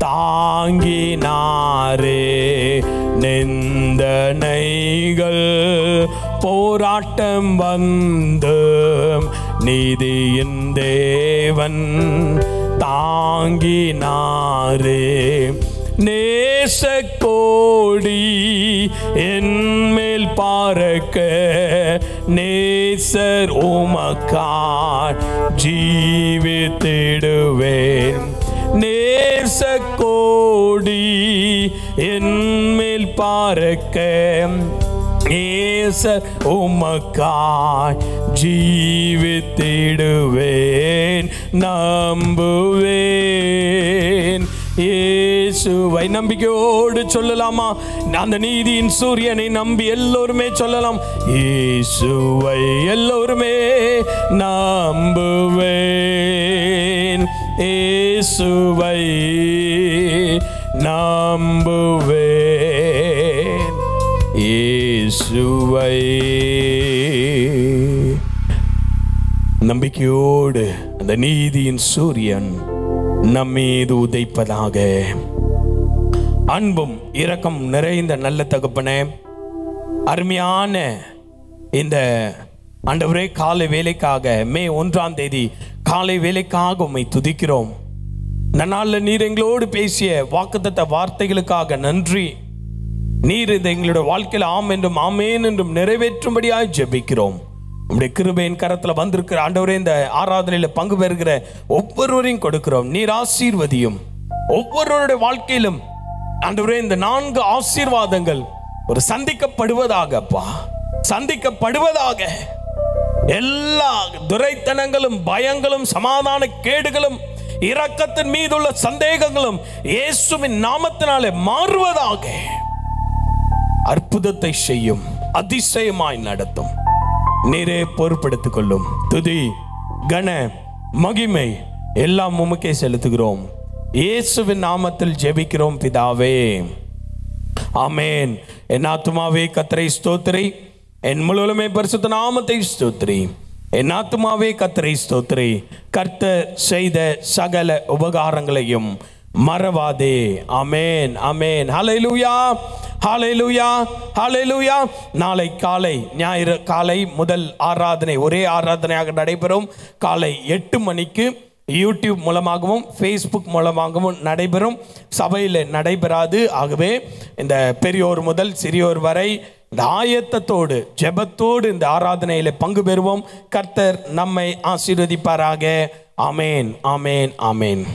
தாங்கினாரே. நிந்தனைகள் போராட்டம் வந்தும் நீதியின் தேவன் தாங்கினாரே. நேசக்கோடி என்மேல் பாரக்க நேசர் உமக்காய் ஜீவித்திடுவேன். நேசக்கோடி என்மேல் பாரக்க நேசர் உமக்காய் ஜீவித்திடுவேன், நம்புவேன். இயேசுவை நம்பிக்கையோடு சொல்லலாமா? அந்த நீதியின் சூரியனை நம்பி எல்லோருமே சொல்லலாம், இயேசுவை எல்லோருமே நம்புவேன், இயேசுவை நம்புவேன், இயேசுவை. நம்பிக்கையோடு அந்த நீதியின் சூரியன் நம்மீது உதைப்பதாக. அன்பும் இரக்கம் நிறைந்த நல்ல தகப்பனே, அருமையான இந்த ஆண்டவரே காலை வேலைக்காக, மே 1ஆம் தேதி காலை வேலைக்காக உம்மை துதிக்கிறோம். நன்னாளில் நீர் எங்களோடு பேசிய வாக்குத்தத்த வார்த்தைகளுக்காக நன்றி. நீர் இந்த எங்களுடைய வாழ்க்கையில் ஆம் என்றும் ஆமேன் என்றும் நிறைவேற்றும்படியாய் ஜெபிக்கிறோம். உம்முடைய கிருபையின் கரத்தில் வந்திருக்கிற ஆண்டவரே, இந்த ஆராதனையில் பங்கு பெறுகிற ஒவ்வொருவரையும் கொடுக்கிறோம். நீர் ஆசீர்வதியும். ஒவ்வொருவருடைய வாழ்க்கையிலும் ஆண்டவரே இந்த 4 ஆசீர்வாதங்கள் ஒரு சந்திக்கப்படுவதாக அப்பா, சந்திக்கப்படுவதாக. எல்லா துரைத்தனங்களும் பயங்களும் சமாதான கேடுகளும் இரக்கத்தின் மீதுள்ள சந்தேகங்களும் இயேசுவின் நாமத்தினாலே மாறுவதாக. அற்புதத்தை செய்யும், அதிசயமாய் நடத்தும். நீரே பொறுப்படுத்திக் கொள்ளும். துதி கன மகிமை எல்லாம் உமக்கே செலுத்துகிறோம். இயேசுவின் நாமத்தில் ஜெபிக்கிறோம் பிதாவே, ஆமென். என் ஆத்துமாவே கர்த்தரை ஸ்தோத்திரி, என் முழுவதுமே பரிசுத்த நாமத்தை ஸ்தோத்திரி. என் ஆத்துமாவே கர்த்தரை ஸ்தோத்திரி, கர்த்தர் செய்த சகல உபகாரங்களையும் மறவாதே. ஆமென், ஆமென். ஹல்லேலூயா, ஹல்லேலூயா, ஹல்லேலூயா. நாளை காலை ஞாயிறு காலை முதல் ஆராதனை ஒரே ஆராதனையாக நடைபெறும். காலை 8 மணிக்கு யூடியூப் மூலமாகவும் ஃபேஸ்புக் மூலமாகவும் நடைபெறும். சபையில் நடைபெறாது. ஆகவே இந்த பெரியோர் முதல் சிறியோர் வரை இந்த ஆயத்தத்தோடு ஜெபத்தோடு இந்த ஆராதனையில் பங்கு பெறுவோம். கர்த்தர் நம்மை ஆசீர்வதிப்பாராக. ஆமேன், ஆமேன், ஆமேன்.